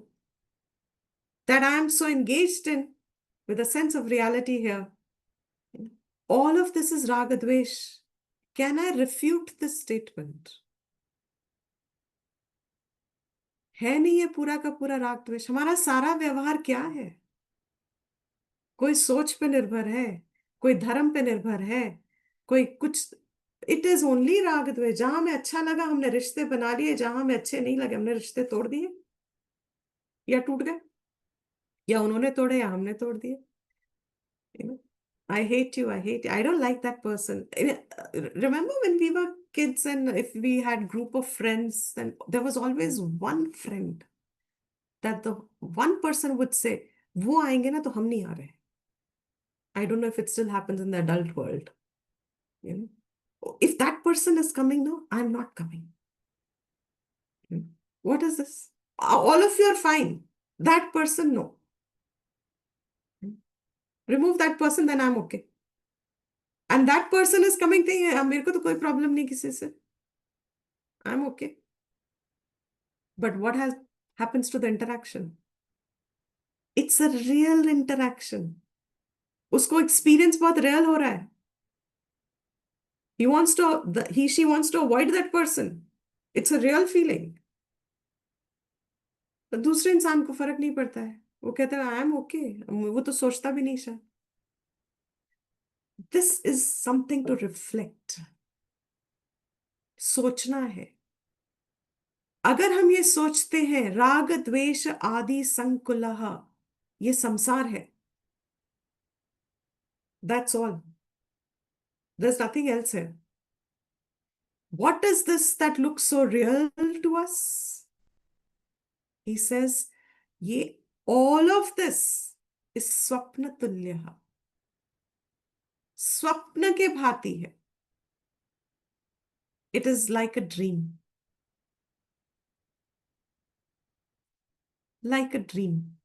Speaker 1: that I am so engaged in with a sense of reality here. All of this is raga dvesh. Can I refute this statement? है नहीं ये पूरा का पूरा राग द्वेष. हमारा सारा व्यवहार क्या है? कोई सोच पे निर्भर है, कोई धर्म पे निर्भर है, कोई कुछ. इट इज ओनली राग द्वेष. जहां हमें अच्छा लगा हमने रिश्ते बना लिए, जहां हमें अच्छे नहीं लगे हमने रिश्ते तोड़ दिए या टूट गए, या उन्होंने तोड़े या हमने तोड़ दिए. I hate you, I hate you. I don't like that person. Remember when we were kids and if we had group of friends, then there was always one friend that the one person would say, वो आएंगे ना तो हम नहीं आ रहे. I don't know if it still happens in the adult world. If that person is coming, no, I'm not coming. What is this? All of you are fine. That person, no. Remove that person, then I'm okay. And that person is coming, thinking, मेरे को तो कोई problem नहीं किसी से. I'm okay. But what happens to the interaction? It's a real interaction. उसको experience बहुत real हो रहा है. She wants to avoid that person. It's a real feeling. तो दूसरे इंसान को फर्क नहीं पड़ता है. वो कहता है आई एम ओके. वो तो सोचता भी नहीं शायद. This is something to reflect. सोचना है. अगर हम ये सोचते हैं राग द्वेष आदि संकुलः, ये संसार है, that's all. There is nothing else here. What is this that looks so real to us? He says, ये all of this is स्वप्न तुल्य. स्वप्न के भांति है. It is like a dream. Like a dream.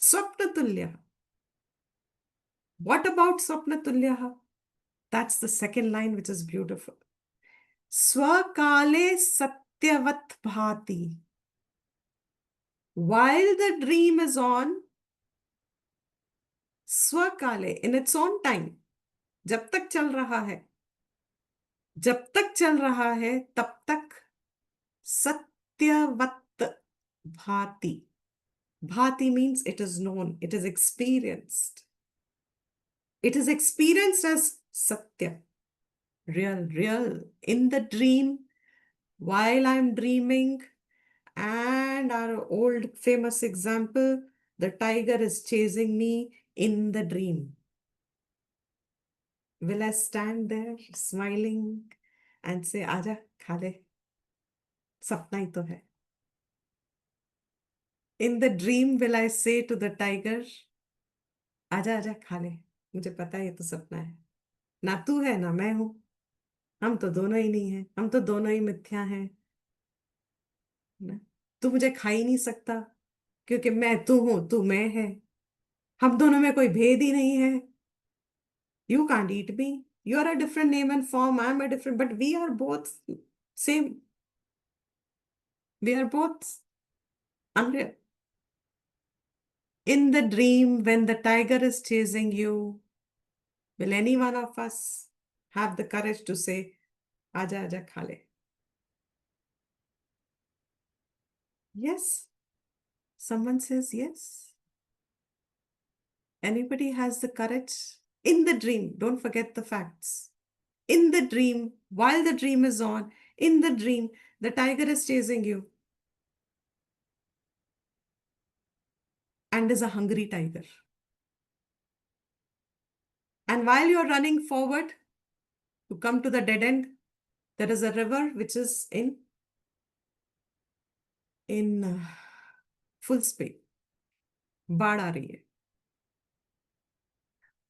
Speaker 1: Swapna tulya. What about Swapna tulya? That's the second line, which is beautiful. Swakale satyavat bhati. While the dream is on, swakale, in its own time, जब तक चल रहा है, जब तक चल रहा है तब तक सत्यवत भाति. Bhati means it is known, it is experienced. It is experienced as Satya, real, real. In the dream, while I'm dreaming, and our old famous example, the tiger is chasing me in the dream. Will I stand there smiling and say, Aja, खा ले, सपना ही तो है. In the dream, will I say to the tiger, आजा आजा खा ले, मुझे पता है ये तो सपना है. ना तू है ना मैं हूं, हम तो दोनों ही नहीं है, हम तो दोनों ही मिथ्या हैं ना. तू मुझे खा ही नहीं सकता क्योंकि मैं तू हूं, तू मैं है. हम दोनों में कोई भेद ही नहीं है. You can't eat me. You are a different name and form, I am a different, but we are both same. We are both unreal. In the dream, when the tiger is chasing you, will any one of us have the courage to say, आजा आजा खा ले? Yes. Someone says yes. Anybody has the courage? In the dream, don't forget the facts. In the dream, while the dream is on, in the dream, the tiger is chasing you and is a hungry tiger. And while you're running forward to come to the dead end, there is a river which is in full speed. बाढ़ आ रही है.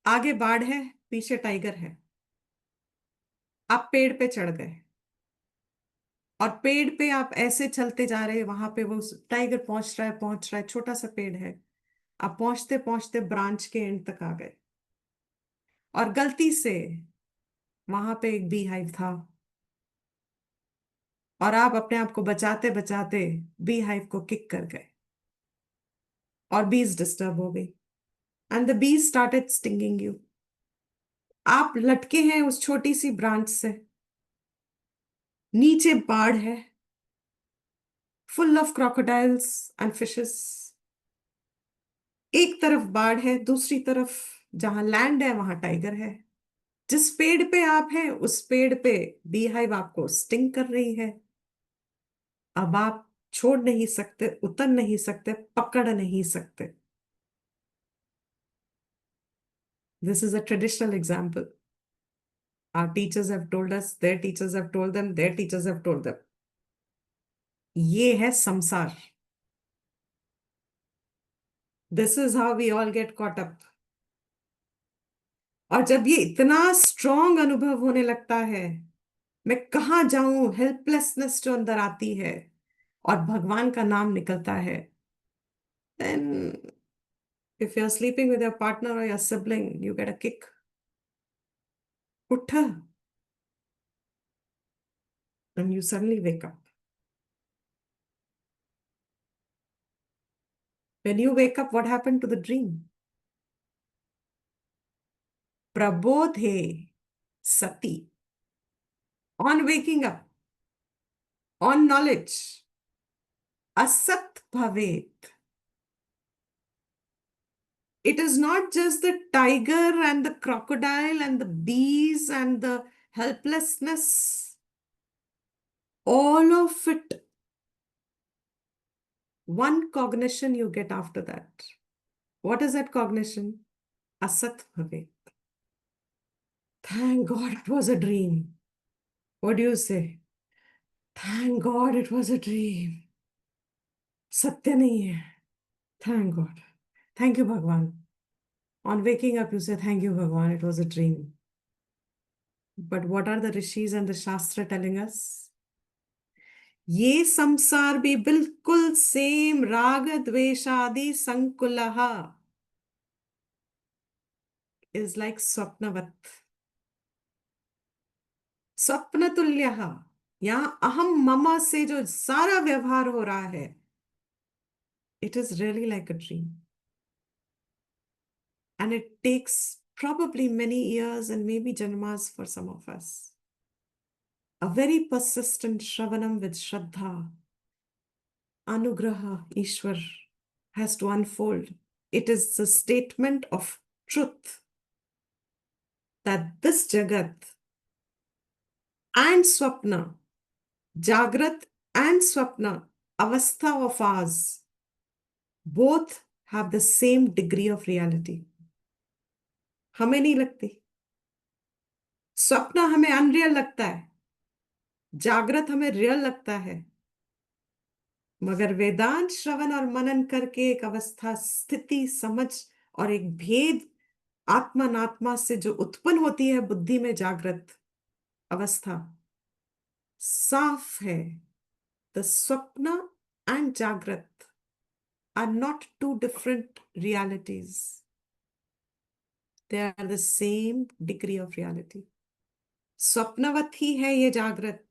Speaker 1: आगे बाढ़ है, पीछे tiger है. आप पेड़ पे चढ़ गए और पेड़ पे आप ऐसे चलते जा रहे हैं, वहां पे वो टाइगर पहुंच रहा है, छोटा सा पेड़ है. आप पहुंचते पहुंचते ब्रांच के एंड तक आ गए और गलती से वहां पे एक बी हाइव था और आप अपने आप को बचाते बचाते बी हाइव को किक कर गए और बीज डिस्टर्ब हो गई and the bees started stinging you. आप लटके हैं उस छोटी सी ब्रांच से. नीचे बाढ़ है, full of crocodiles and fishes. एक तरफ बाढ़ है, दूसरी तरफ जहां लैंड है वहां टाइगर है. जिस पेड़ पे आप हैं उस पेड़ पे बी हाइव आपको स्टिंग कर रही है. अब आप छोड़ नहीं सकते, उतर नहीं सकते, पकड़ नहीं सकते. This is a traditional example. Our teachers have told us, their teachers have told them, their teachers have told them. ये है संसार. This is how we all get caught up. और जब ये इतना स्ट्रॉन्ग अनुभव होने लगता है, मैं कहाँ जाऊं, हेल्पलेसनेस जो अंदर आती है और भगवान का नाम निकलता है, then if you're sleeping with your partner or your sibling, you get a kick. उठ, and you suddenly wake up. When you wake up, what happened to the dream? Prabodhe sati. On waking up, on knowledge, asat bhavet. It is not just the tiger and the crocodile and the bees and the helplessness. All of it. One cognition you get after that. What is that cognition? Asat bhavet. Thank God it was a dream. What do you say? Thank God it was a dream. सत्य नहीं है. Thank God. Thank you, Bhagwan. On waking up, you say, thank you, Bhagwan, it was a dream. But what are the rishis and the shastra telling us? ये संसार भी बिल्कुल same राग द्वेषादि संकुलहा is like स्वप्नवत. स्वप्न तुल्यः. यहां अहम मम से जो सारा व्यवहार हो रहा है, it is really like a dream. And it takes probably many years and maybe janmas for some of us. a very persistent Shravanam with Shraddha, Anugraha, Ishwar has to unfold. It is the statement of truth that this Jagat and Swapna, Jagrat and Swapna, Avastha of ours, both have the same degree of reality. हमें नहीं लगती. स्वप्न हमें unreal लगता है, जागृत हमें real लगता है, मगर वेदांत श्रवण और मनन करके एक अवस्था, स्थिति, समझ और एक भेद आत्मात्मा से जो उत्पन्न होती है बुद्धि में, जागृत अवस्था, साफ है. द स्वप्न एंड जागृत are not two different realities. They are the same degree of reality. स्वप्नवत ही है ये जागृत.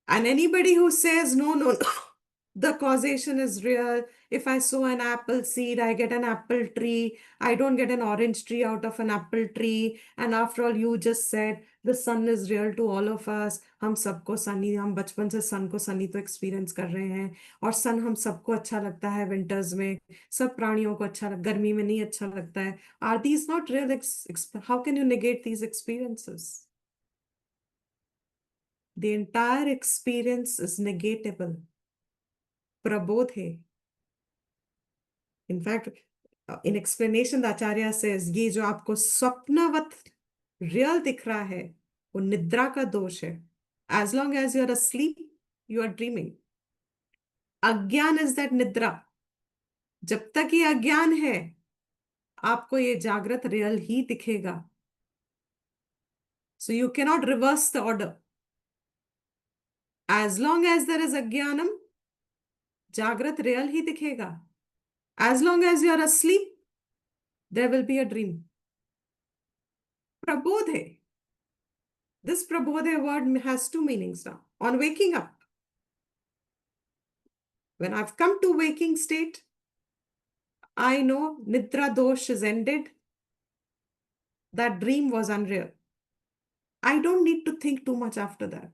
Speaker 1: And anybody who says, no, no, no, the causation is real. If I sow an apple seed, I get an apple tree. I don't get an orange tree out of an apple tree. And after all, you just said the sun is real to all of us. हम सबको sunny, हम बचपन से sun को sunny तो experience कर रहे हैं. और sun हम सबको अच्छा लगता है winters में. सब प्राणियों को अच्छा गर्मी में नहीं अच्छा लगता है. Are these not real? How can you negate these experiences? The entire experience is negatable. Prabodhe. In fact, in explanation, the Acharya says, ये जो आपको स्वप्नवत real दिख रहा है, वो निद्रा का दोष है. As long as you are asleep, you are dreaming. अज्ञान is that निद्रा. जब तक ये अज्ञान है, आपको ये जागृत real ही दिखेगा. So you cannot reverse the order. As long as there is अज्ञानम, जागृत real ही दिखेगा. As long as you are asleep, there will be a dream. Prabodhe. This Prabodhe word has two meanings now. On waking up, when I've come to waking state, I know Nidra dosh is ended. That dream was unreal. I don't need to think too much after that.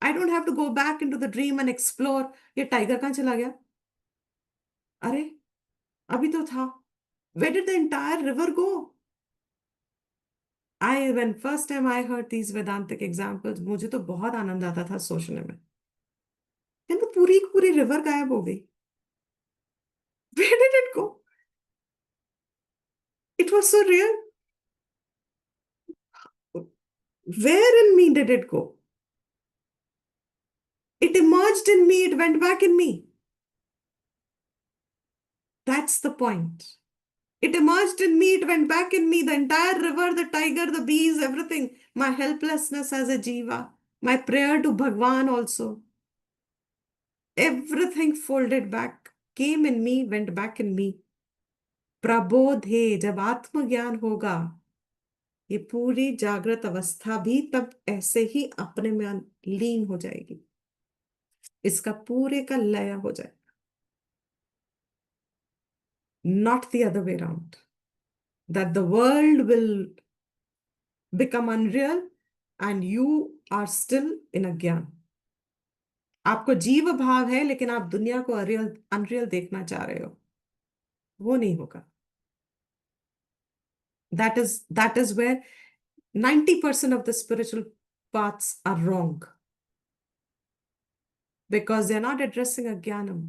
Speaker 1: I don't have to go back into the dream and explore. ये tiger कहाँ चला गया? अरे, अभी तो था. Where did the entire river go? When first time I heard these Vedantic examples, मुझे तो बहुत आनंद आता था सोचने में. तो पूरी पूरी रिवर गायब हो गई. Where did it go? It was so real. Where in me did it go? It emerged in me, it went back in me. That's the point. It emerged in me, it went back in me. The entire river, the tiger, the bees, everything. My helplessness as a jiva. My prayer to Bhagwan also. Everything folded back, came in me, went back in me. प्रबोधे, जब आत्मज्ञान होगा, ये पूरी जागृत अवस्था भी तब ऐसे ही अपने में लीन हो जाएगी. इसका पूरे का लय हो जाएगा. Not the other way around. That the world will become unreal and you are still in अज्ञान. आपको जीव भाव है लेकिन आप दुनिया को अनरियल देखना चाह रहे हो. वो नहीं होगा. That is where 90% of the spiritual paths are wrong. Because they're not addressing अज्ञानम.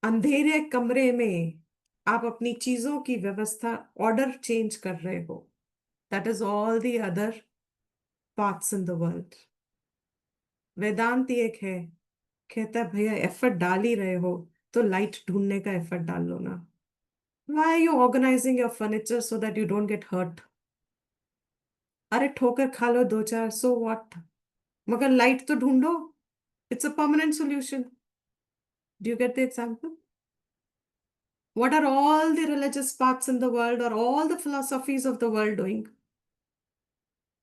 Speaker 1: अंधेरे कमरे में आप अपनी चीजों की व्यवस्था, ऑर्डर चेंज कर रहे हो. That is all the other paths in the world. वेदांत एक है, कहता है भैया एफर्ट डाल ही रहे हो तो लाइट ढूंढने का एफर्ट डाल लो ना. Why are you organizing your furniture so that you don't get hurt? अरे ठोकर खा लो दो चार, so what? मगर लाइट तो ढूंढो. It's a permanent solution. Do you get the example? What are all the religious paths in the world or all the philosophies of the world doing?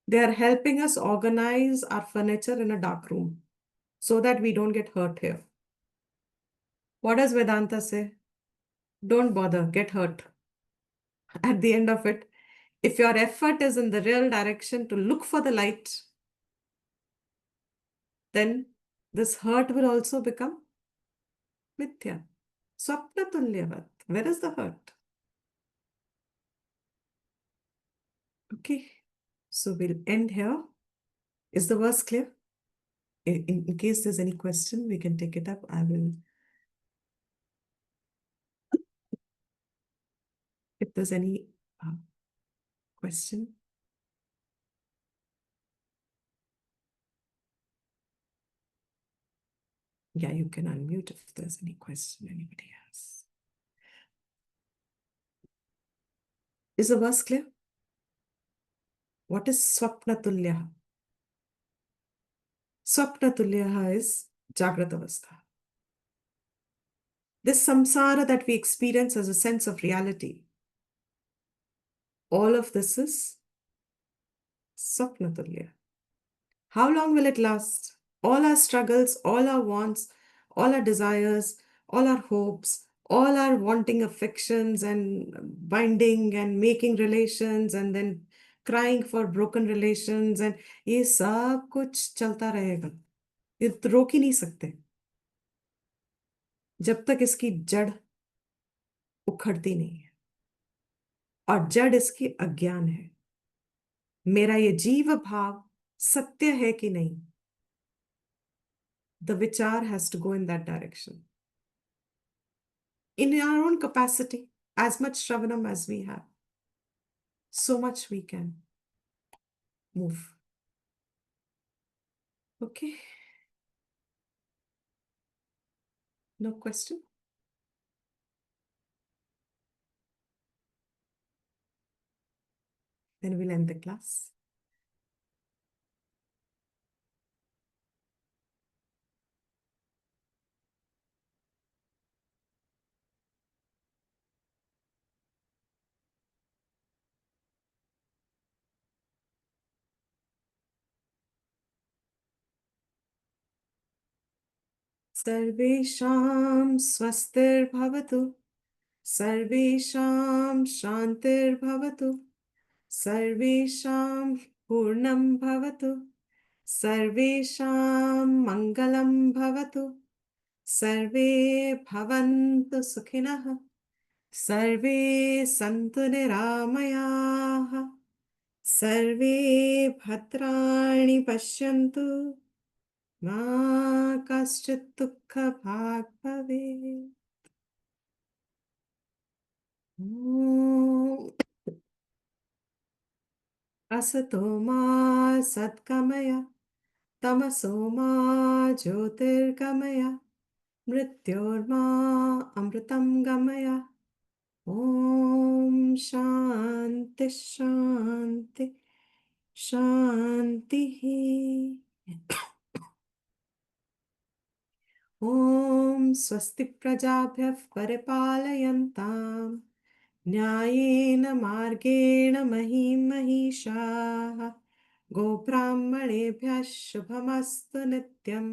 Speaker 1: They are helping us organize our furniture in a dark room so that we don't get hurt here. What does Vedanta say? Don't bother, get hurt. At the end of it, if your effort is in the real direction to look for the light, then this hurt will also become mithya. Swapna tulyavat. Where is the hurt? Okay. So we'll end here. Is the verse clear? In case there's any question, we can take it up. I will. If there's any question. Yeah, you can unmute if there's any question, anybody else. Is the verse clear? What is Swapna Tulyaha? Swapna Tulyaha is Jagrata Avastha. This samsara that we experience as a sense of reality, all of this is Swapna Tulya. How long will it last? All our struggles, all our wants, all our desires, all our hopes, all our wanting affections and binding and making relations and then crying for broken relations and ये सब कुछ चलता रहेगा. ये तो रोक ही नहीं सकते जब तक इसकी जड़ उखड़ती नहीं है. और जड़ इसकी अज्ञान है. मेरा ये जीव भाव सत्य है कि नहीं. The vichar has to go in that direction. In our own capacity, as much Shravanam as we have, so much we can move. Okay. No question? Then we'll end the class. Sarvesham swastir Sarvesham shantir Sarvesham purnam Sarvesham mangalam Sarve bhavantu sukhinah Sarve santu niramayaha Sarve bhadrani pashyantu Ma kaschit dukkha bhag bhavet. Asato ma satkamaya Tamaso ma jyotirgamaya Mrityorma amritam gamaya Om Shanti Shanti Shanti. Om Swasti Prajabhyav Paripalayantam Nyayena Margena Mahim Mahishaha Gobrahmanebhyah Shubhamastu Nityam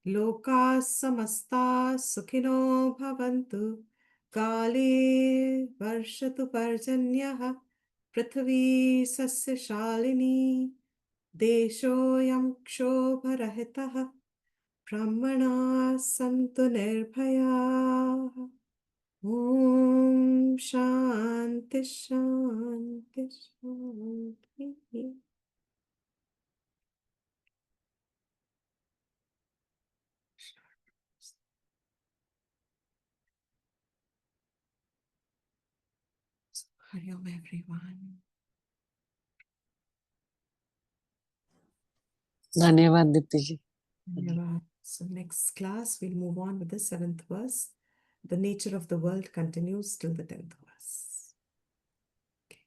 Speaker 1: Loka Samasta Sukhino Bhavantu Kale Varshatu Parjanyaha Prithvi Sasya Shalini Deshoyam Kshobarahitaha Brahmana Santu Nirbhaya. Om Shanti Shanti Shanti. Hari Om everyone.
Speaker 2: धन्यवाद दीप्ति जी.
Speaker 1: So next class we'll move on with the 7th verse. The nature of the world continues till the 10th verse. Okay.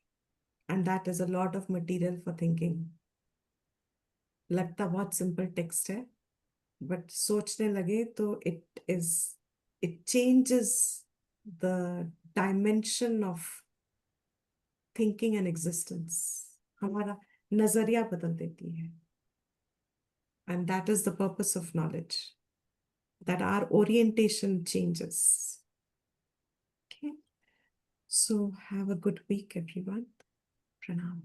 Speaker 1: And that is a lot of material for thinking. लगता बहुत simple text है, but सोचने लगे तो it changes the dimension of thinking and existence. हमारा नजरिया बदल देती है. And that is the purpose of knowledge, that our orientation changes. Okay. So have a good week, everyone. Pranam.